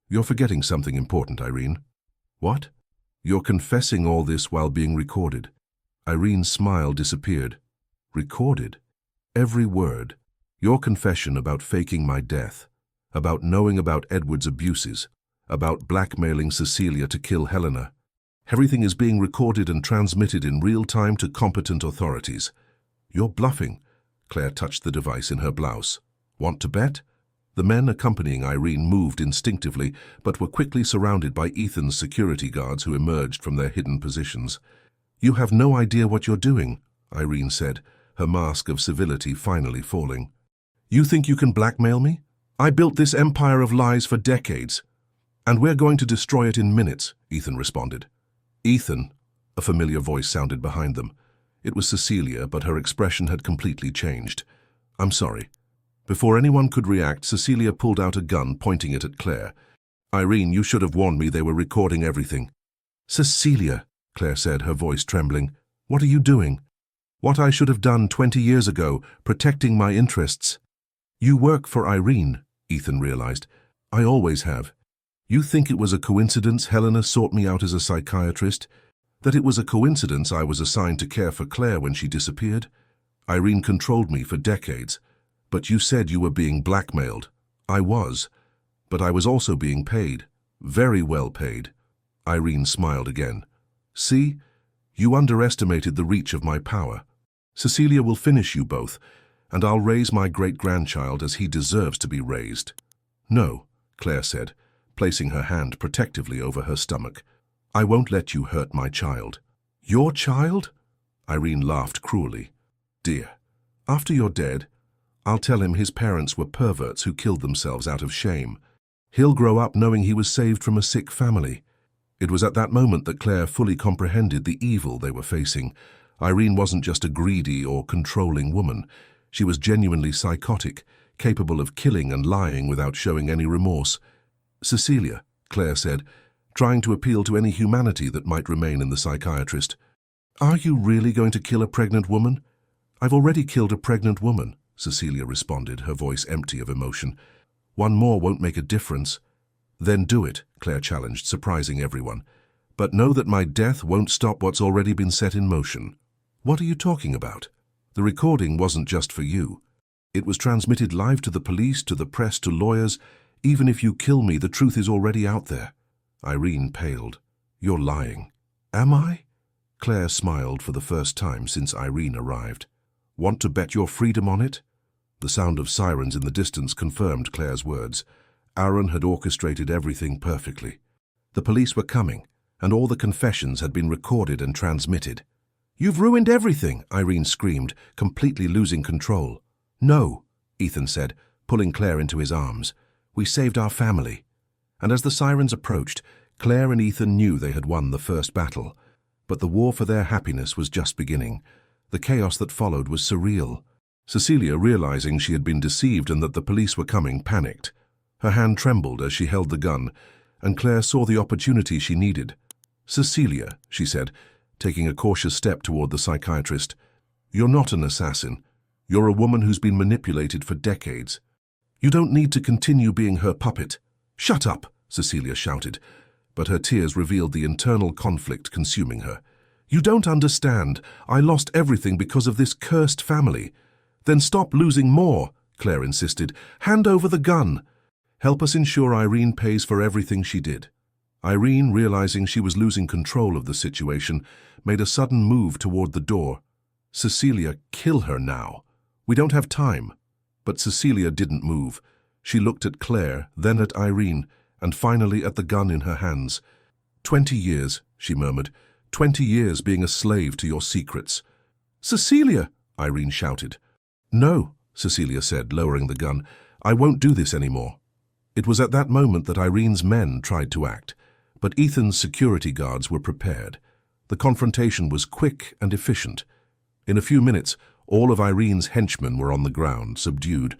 You're forgetting something important, Irene. What? You're confessing all this while being recorded. Irene's smile disappeared. Recorded? Every word. Your confession about faking my death, about knowing about Edward's abuses, about blackmailing Cecilia to kill Helena. Everything is being recorded and transmitted in real time to competent authorities. You're bluffing. Claire touched the device in her blouse. Want to bet? The men accompanying Irene moved instinctively, but were quickly surrounded by Ethan's security guards who emerged from their hidden positions. You have no idea what you're doing, Irene said, her mask of civility finally falling. You think you can blackmail me? I built this empire of lies for decades, and we're going to destroy it in minutes, Ethan responded. Ethan, a familiar voice sounded behind them. It was Cecilia, but her expression had completely changed. I'm sorry. Before anyone could react, Cecilia pulled out a gun, pointing it at Claire. Irene, you should have warned me they were recording everything. Cecilia, Claire said, her voice trembling. What are you doing? What I should have done 20 years ago, protecting my interests. You work for Irene, Ethan realized. I always have. You think it was a coincidence Helena sought me out as a psychiatrist? That it was a coincidence I was assigned to care for Claire when she disappeared? Irene controlled me for decades. But you said you were being blackmailed. I was. But I was also being paid. Very well paid. Irene smiled again. See? You underestimated the reach of my power. Cecilia will finish you both, and I'll raise my great-grandchild as he deserves to be raised. No, Claire said, placing her hand protectively over her stomach. I won't let you hurt my child. Your child? Irene laughed cruelly. Dear, after you're dead, I'll tell him his parents were perverts who killed themselves out of shame. He'll grow up knowing he was saved from a sick family. It was at that moment that Claire fully comprehended the evil they were facing. Irene wasn't just a greedy or controlling woman. She was genuinely psychotic, capable of killing and lying without showing any remorse. Cecilia, Claire said, trying to appeal to any humanity that might remain in the psychiatrist. Are you really going to kill a pregnant woman? I've already killed a pregnant woman, Cecilia responded, her voice empty of emotion. One more won't make a difference. Then do it, Claire challenged, surprising everyone. But know that my death won't stop what's already been set in motion. What are you talking about? The recording wasn't just for you. It was transmitted live to the police, to the press, to lawyers. Even if you kill me, the truth is already out there. Irene paled. You're lying. Am I? Claire smiled for the first time since Irene arrived. Want to bet your freedom on it? The sound of sirens in the distance confirmed Claire's words. Aaron had orchestrated everything perfectly. The police were coming, and all the confessions had been recorded and transmitted. You've ruined everything, Irene screamed, completely losing control. No, Ethan said, pulling Claire into his arms. We saved our family. And as the sirens approached, Claire and Ethan knew they had won the first battle. But the war for their happiness was just beginning. The chaos that followed was surreal. Cecilia, realizing she had been deceived and that the police were coming, panicked. Her hand trembled as she held the gun, and Claire saw the opportunity she needed. Cecilia, she said, taking a cautious step toward the psychiatrist, you're not an assassin. You're a woman who's been manipulated for decades. You don't need to continue being her puppet. Shut up, Cecilia shouted, but her tears revealed the internal conflict consuming her. You don't understand. I lost everything because of this cursed family. Then stop losing more, Claire insisted. Hand over the gun. Help us ensure Irene pays for everything she did. Irene, realizing she was losing control of the situation, made a sudden move toward the door. Cecilia, kill her now. We don't have time. But Cecilia didn't move. She looked at Claire, then at Irene, and finally at the gun in her hands. 20 years, she murmured. 20 years being a slave to your secrets. Cecilia, Irene shouted. No, Cecilia said, lowering the gun. I won't do this anymore. It was at that moment that Irene's men tried to act, but Ethan's security guards were prepared. The confrontation was quick and efficient. In a few minutes, all of Irene's henchmen were on the ground, subdued.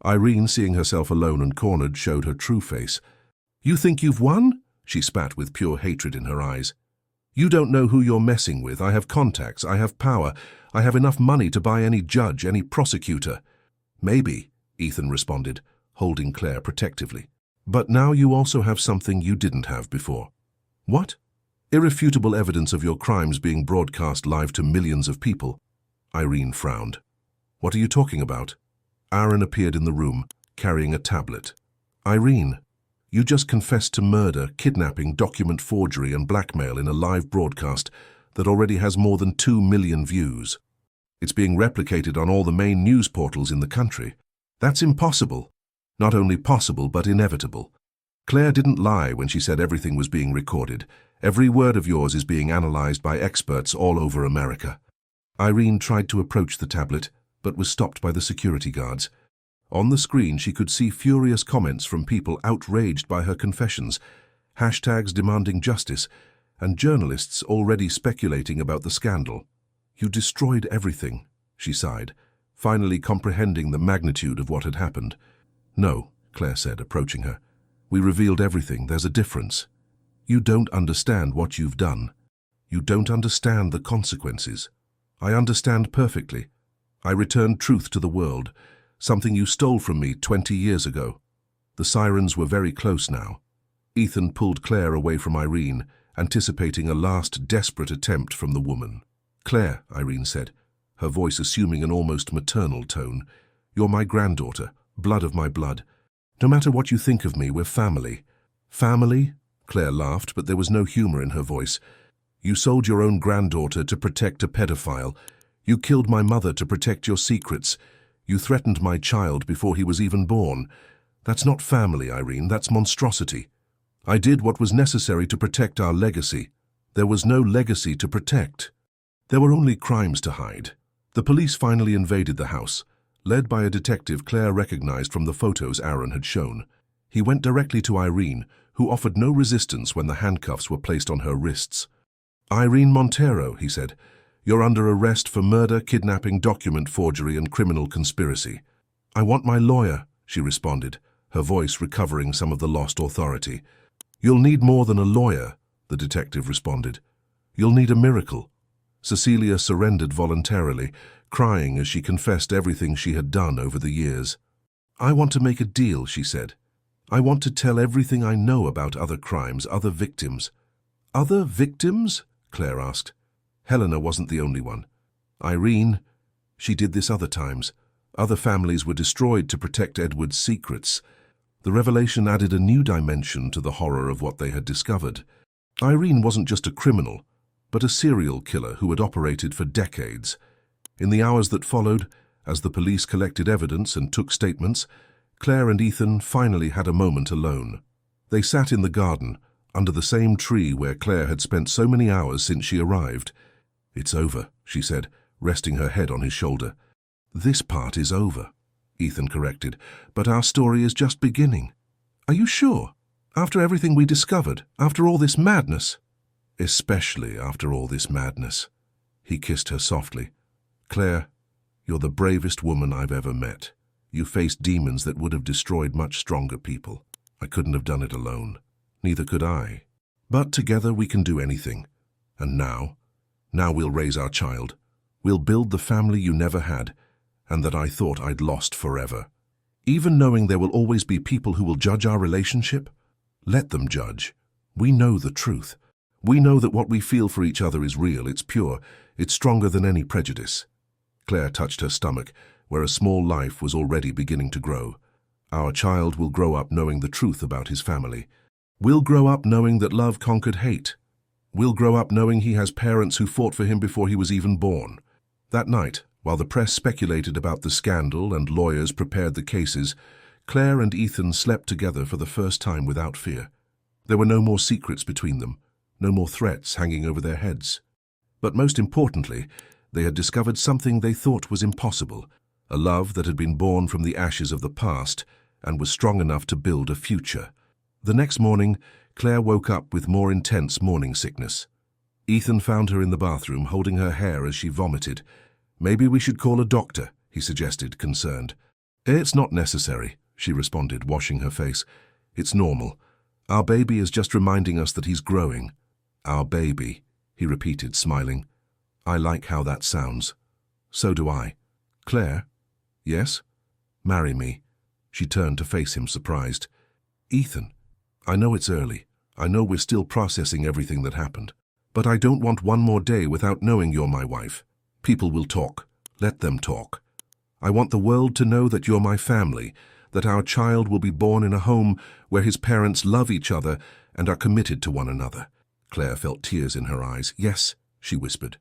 Irene, seeing herself alone and cornered, showed her true face. "You think you've won?" she spat with pure hatred in her eyes. "You don't know who you're messing with. I have contacts, I have power, I have enough money to buy any judge, any prosecutor." "Maybe," Ethan responded, holding Claire protectively. "But now you also have something you didn't have before." "What?" "Irrefutable evidence of your crimes being broadcast live to millions of people." Irene frowned. "What are you talking about?" Aaron appeared in the room, carrying a tablet. "Irene, you just confessed to murder, kidnapping, document forgery, and blackmail in a live broadcast that already has more than 2 million views. It's being replicated on all the main news portals in the country. That's impossible. Not only possible, but inevitable. Claire didn't lie when she said everything was being recorded. Every word of yours is being analyzed by experts all over America." Irene tried to approach the tablet, but was stopped by the security guards. On the screen, she could see furious comments from people outraged by her confessions, hashtags demanding justice, and journalists already speculating about the scandal. "You destroyed everything," she sighed, finally comprehending the magnitude of what had happened. "No," Claire said, approaching her. "We revealed everything. There's a difference. You don't understand what you've done. You don't understand the consequences. I understand perfectly. I returned truth to the world, something you stole from me 20 years ago." The sirens were very close now. Ethan pulled Claire away from Irene, anticipating a last desperate attempt from the woman. "Claire," Irene said, her voice assuming an almost maternal tone, "you're my granddaughter, blood of my blood. No matter what you think of me, we're family." "Family?" Claire laughed, but there was no humor in her voice. "You sold your own granddaughter to protect a pedophile. You killed my mother to protect your secrets. You threatened my child before he was even born. That's not family, Irene, that's monstrosity. I did what was necessary to protect our legacy. There was no legacy to protect. There were only crimes to hide." The police finally invaded the house, led by a detective Claire recognized from the photos Aaron had shown. He went directly to Irene, who offered no resistance when the handcuffs were placed on her wrists. "Irene Montero," he said, "you're under arrest for murder, kidnapping, document forgery, and criminal conspiracy." "I want my lawyer," she responded, her voice recovering some of the lost authority. "You'll need more than a lawyer," the detective responded. "You'll need a miracle." Cecilia surrendered voluntarily, crying as she confessed everything she had done over the years. "I want to make a deal," she said. "I want to tell everything I know about other crimes, other victims." "Other victims?" Claire asked. Helena wasn't the only one. Irene, she did this other times. Other families were destroyed to protect Edward's secrets. The revelation added a new dimension to the horror of what they had discovered. Irene wasn't just a criminal, but a serial killer who had operated for decades. In the hours that followed, as the police collected evidence and took statements, Claire and Ethan finally had a moment alone. They sat in the garden, under the same tree where Claire had spent so many hours since she arrived. "It's over," she said, resting her head on his shoulder. "This part is over," Ethan corrected, "but our story is just beginning." "Are you sure? After everything we discovered, after all this madness?" "Especially after all this madness." He kissed her softly. "Claire, you're the bravest woman I've ever met. You faced demons that would have destroyed much stronger people. I couldn't have done it alone. Neither could I. But together we can do anything. And now we'll raise our child. We'll build the family you never had, and that I thought I'd lost forever. Even knowing there will always be people who will judge our relationship, let them judge. We know the truth. We know that what we feel for each other is real, it's pure, it's stronger than any prejudice." Claire touched her stomach, where a small life was already beginning to grow. "Our child will grow up knowing the truth about his family. We'll grow up knowing that love conquered hate. We'll grow up knowing he has parents who fought for him before he was even born." That night, while the press speculated about the scandal and lawyers prepared the cases, Claire and Ethan slept together for the first time without fear. There were no more secrets between them, no more threats hanging over their heads. But most importantly, they had discovered something they thought was impossible, a love that had been born from the ashes of the past and was strong enough to build a future. The next morning, Claire woke up with more intense morning sickness. Ethan found her in the bathroom, holding her hair as she vomited. "Maybe we should call a doctor," he suggested, concerned. "It's not necessary," she responded, washing her face. "It's normal. Our baby is just reminding us that he's growing." "Our baby," he repeated, smiling. "I like how that sounds." "So do I." "Claire?" "Yes?" "Marry me." She turned to face him, surprised. "Ethan, I know it's early. I know we're still processing everything that happened. But I don't want one more day without knowing you're my wife. People will talk. Let them talk. I want the world to know that you're my family, that our child will be born in a home where his parents love each other and are committed to one another." Claire felt tears in her eyes. "Yes," she whispered.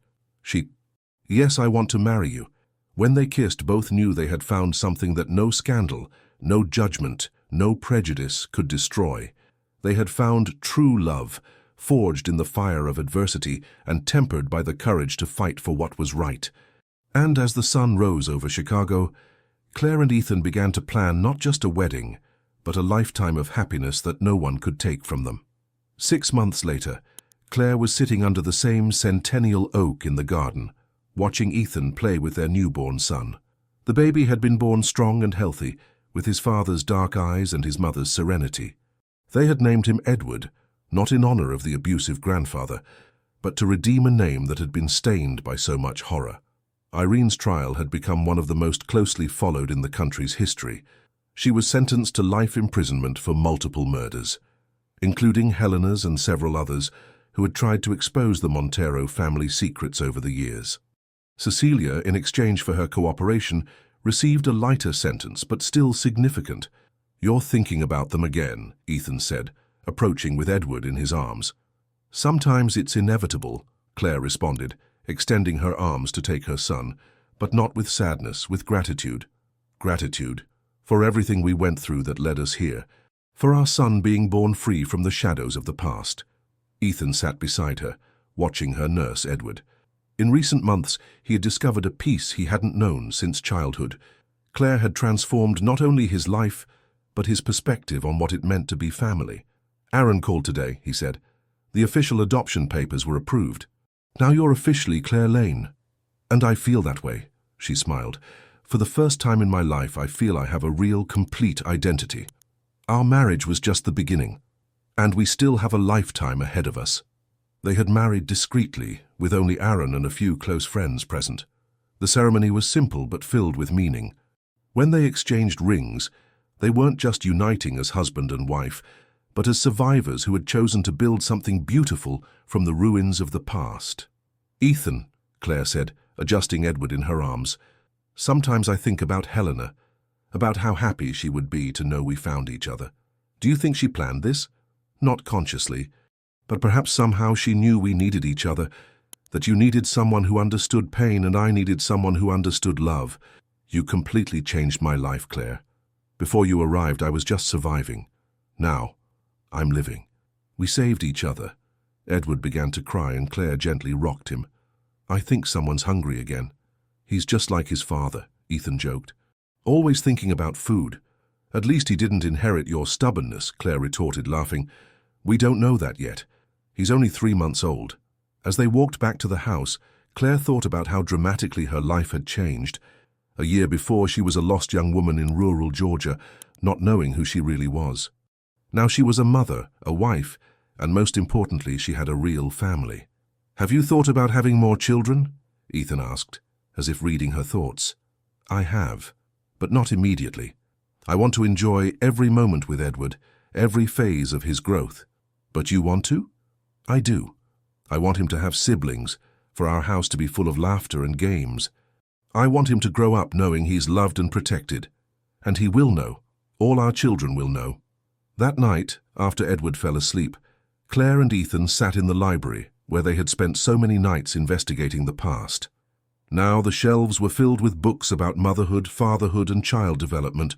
"Yes, I want to marry you." When they kissed, both knew they had found something that no scandal, no judgment, no prejudice could destroy. They had found true love, forged in the fire of adversity and tempered by the courage to fight for what was right. And as the sun rose over Chicago, Claire and Ethan began to plan not just a wedding, but a lifetime of happiness that no one could take from them. 6 months later, Claire was sitting under the same centennial oak in the garden, watching Ethan play with their newborn son. The baby had been born strong and healthy, with his father's dark eyes and his mother's serenity. They had named him Edward, not in honor of the abusive grandfather, but to redeem a name that had been stained by so much horror. Irene's trial had become one of the most closely followed in the country's history. She was sentenced to life imprisonment for multiple murders, including Helena's and several others who had tried to expose the Montero family secrets over the years. Cecilia, in exchange for her cooperation, received a lighter sentence, but still significant. "You're thinking about them again," Ethan said, approaching with Edward in his arms. "Sometimes it's inevitable," Claire responded, extending her arms to take her son, but not with sadness, with gratitude. Gratitude for everything we went through that led us here, for our son being born free from the shadows of the past. Ethan sat beside her, watching her nurse Edward. In recent months, he had discovered a peace he hadn't known since childhood. Claire had transformed not only his life, but his perspective on what it meant to be family. "Aaron called today," he said. "The official adoption papers were approved. Now you're officially Claire Lane." "And I feel that way," she smiled. "For the first time in my life, I feel I have a real, complete identity. Our marriage was just the beginning, and we still have a lifetime ahead of us." They had married discreetly, with only Aaron and a few close friends present. The ceremony was simple but filled with meaning. When they exchanged rings, they weren't just uniting as husband and wife, but as survivors who had chosen to build something beautiful from the ruins of the past. "Ethan," Claire said, adjusting Edward in her arms, "sometimes I think about Helena, about how happy she would be to know we found each other. Do you think she planned this? Not consciously, but perhaps somehow she knew we needed each other, that you needed someone who understood pain and I needed someone who understood love. You completely changed my life, Claire. Before you arrived, I was just surviving. Now, I'm living." "We saved each other." Edward began to cry and Claire gently rocked him. "I think someone's hungry again." "He's just like his father," Ethan joked. "Always thinking about food. At least he didn't inherit your stubbornness," Claire retorted, laughing. "We don't know that yet. He's only 3 months old." As they walked back to the house, Claire thought about how dramatically her life had changed. A year before, she was a lost young woman in rural Georgia, not knowing who she really was. Now she was a mother, a wife, and most importantly, she had a real family. "Have you thought about having more children?" Ethan asked, as if reading her thoughts. "I have, but not immediately. I want to enjoy every moment with Edward, every phase of his growth." "But you want to?" "I do. I want him to have siblings, for our house to be full of laughter and games. I want him to grow up knowing he's loved and protected. And he will know. All our children will know." That night, after Edward fell asleep, Claire and Ethan sat in the library, where they had spent so many nights investigating the past. Now the shelves were filled with books about motherhood, fatherhood, and child development.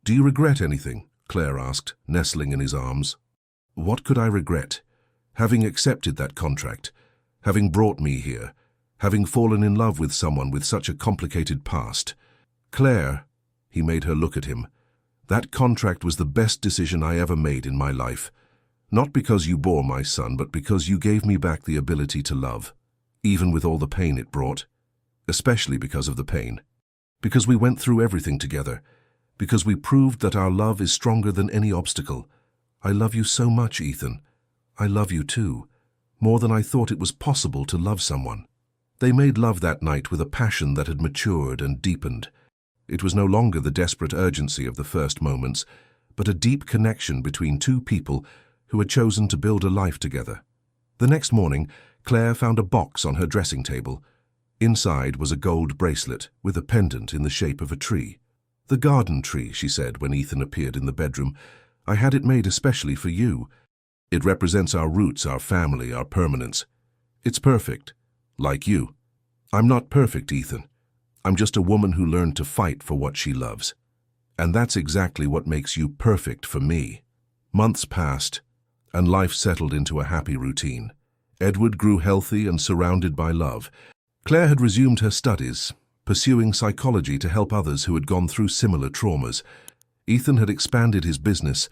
"Do you regret anything?" Claire asked, nestling in his arms. "What could I regret? Having accepted that contract, having brought me here, having fallen in love with someone with such a complicated past." "Claire," he made her look at him, That contract was the best decision I ever made in my life. Not because you bore my son, but because you gave me back the ability to love, even with all the pain it brought. Especially because of the pain. Because we went through everything together. Because we proved that our love is stronger than any obstacle. I love you so much, Ethan. I love you too. More than I thought it was possible to love someone. They made love that night with a passion that had matured and deepened. It was no longer the desperate urgency of the first moments, but a deep connection between two people who had chosen to build a life together. The next morning, Claire found a box on her dressing table. Inside was a gold bracelet with a pendant in the shape of a tree. "The garden tree," she said when Ethan appeared in the bedroom. "I had it made especially for you. It represents our roots, our family, our permanence. It's perfect, like you. I'm not perfect, Ethan. I'm just a woman who learned to fight for what she loves. And that's exactly what makes you perfect for me." Months passed, and life settled into a happy routine. Edward grew healthy and surrounded by love. Claire had resumed her studies, pursuing psychology to help others who had gone through similar traumas. Ethan had expanded his business,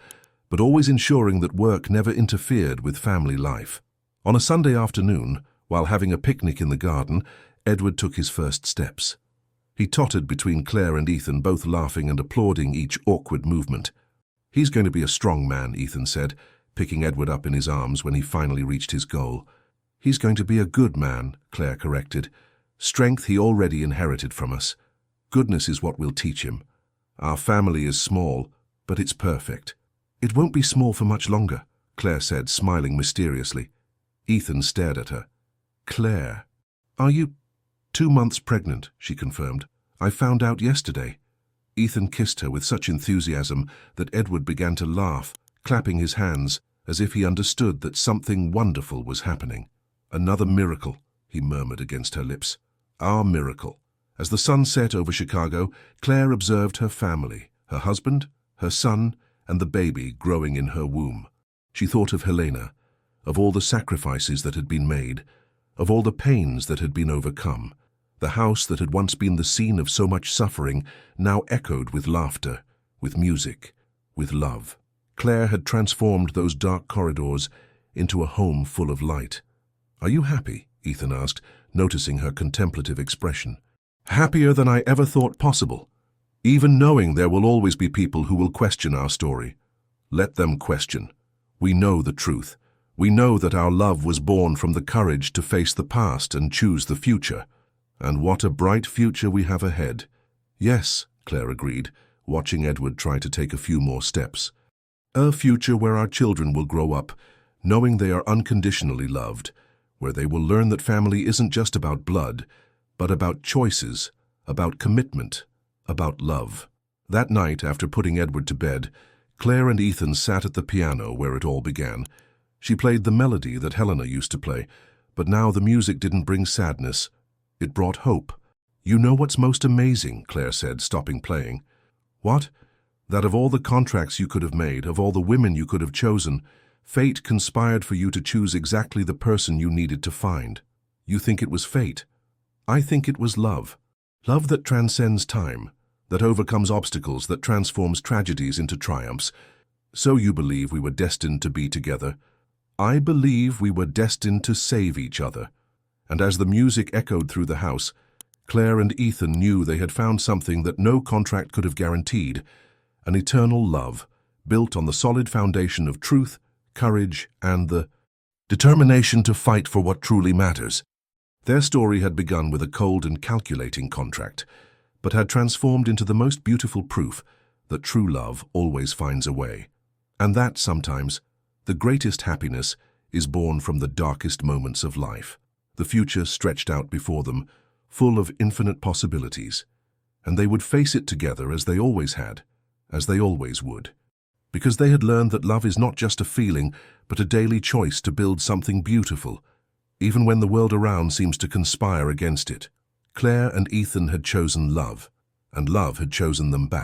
but always ensuring that work never interfered with family life. On a Sunday afternoon, while having a picnic in the garden, Edward took his first steps. He tottered between Claire and Ethan, both laughing and applauding each awkward movement. "He's going to be a strong man," Ethan said, picking Edward up in his arms when he finally reached his goal. "He's going to be a good man," Claire corrected. "Strength he already inherited from us. Goodness is what we'll teach him. Our family is small, but it's perfect." "It won't be small for much longer," Claire said, smiling mysteriously. Ethan stared at her. "Claire, are you 2 months pregnant?" she confirmed. "I found out yesterday." Ethan kissed her with such enthusiasm that Edward began to laugh, clapping his hands as if he understood that something wonderful was happening. "Another miracle," he murmured against her lips. "Our miracle." As the sun set over Chicago, Claire observed her family, her husband, her son, and the baby growing in her womb. She thought of Helena, of all the sacrifices that had been made, of all the pains that had been overcome. The house that had once been the scene of so much suffering now echoed with laughter, with music, with love. Claire had transformed those dark corridors into a home full of light. "Are you happy?" Ethan asked, noticing her contemplative expression. "Happier than I ever thought possible. Even knowing there will always be people who will question our story. Let them question. We know the truth. We know that our love was born from the courage to face the past and choose the future. And what a bright future we have ahead." "Yes," Claire agreed, watching Edward try to take a few more steps. "A future where our children will grow up, knowing they are unconditionally loved, where they will learn that family isn't just about blood, but about choices, about commitment, about love." That night, after putting Edward to bed, Claire and Ethan sat at the piano where it all began. She played the melody that Helena used to play, but now the music didn't bring sadness. It brought hope. "You know what's most amazing," Claire said, stopping playing. "What?" "That of all the contracts you could have made, of all the women you could have chosen, fate conspired for you to choose exactly the person you needed to find. You think it was fate. I think it was love. Love that transcends time, that overcomes obstacles, that transforms tragedies into triumphs. So you believe we were destined to be together. I believe we were destined to save each other." And as the music echoed through the house, Claire and Ethan knew they had found something that no contract could have guaranteed, an eternal love, built on the solid foundation of truth, courage, and the determination to fight for what truly matters. Their story had begun with a cold and calculating contract, but had transformed into the most beautiful proof that true love always finds a way. And that, sometimes, the greatest happiness is born from the darkest moments of life. The future stretched out before them, full of infinite possibilities, and they would face it together as they always had, as they always would. Because they had learned that love is not just a feeling, but a daily choice to build something beautiful, even when the world around seems to conspire against it. Claire and Ethan had chosen love, and love had chosen them back.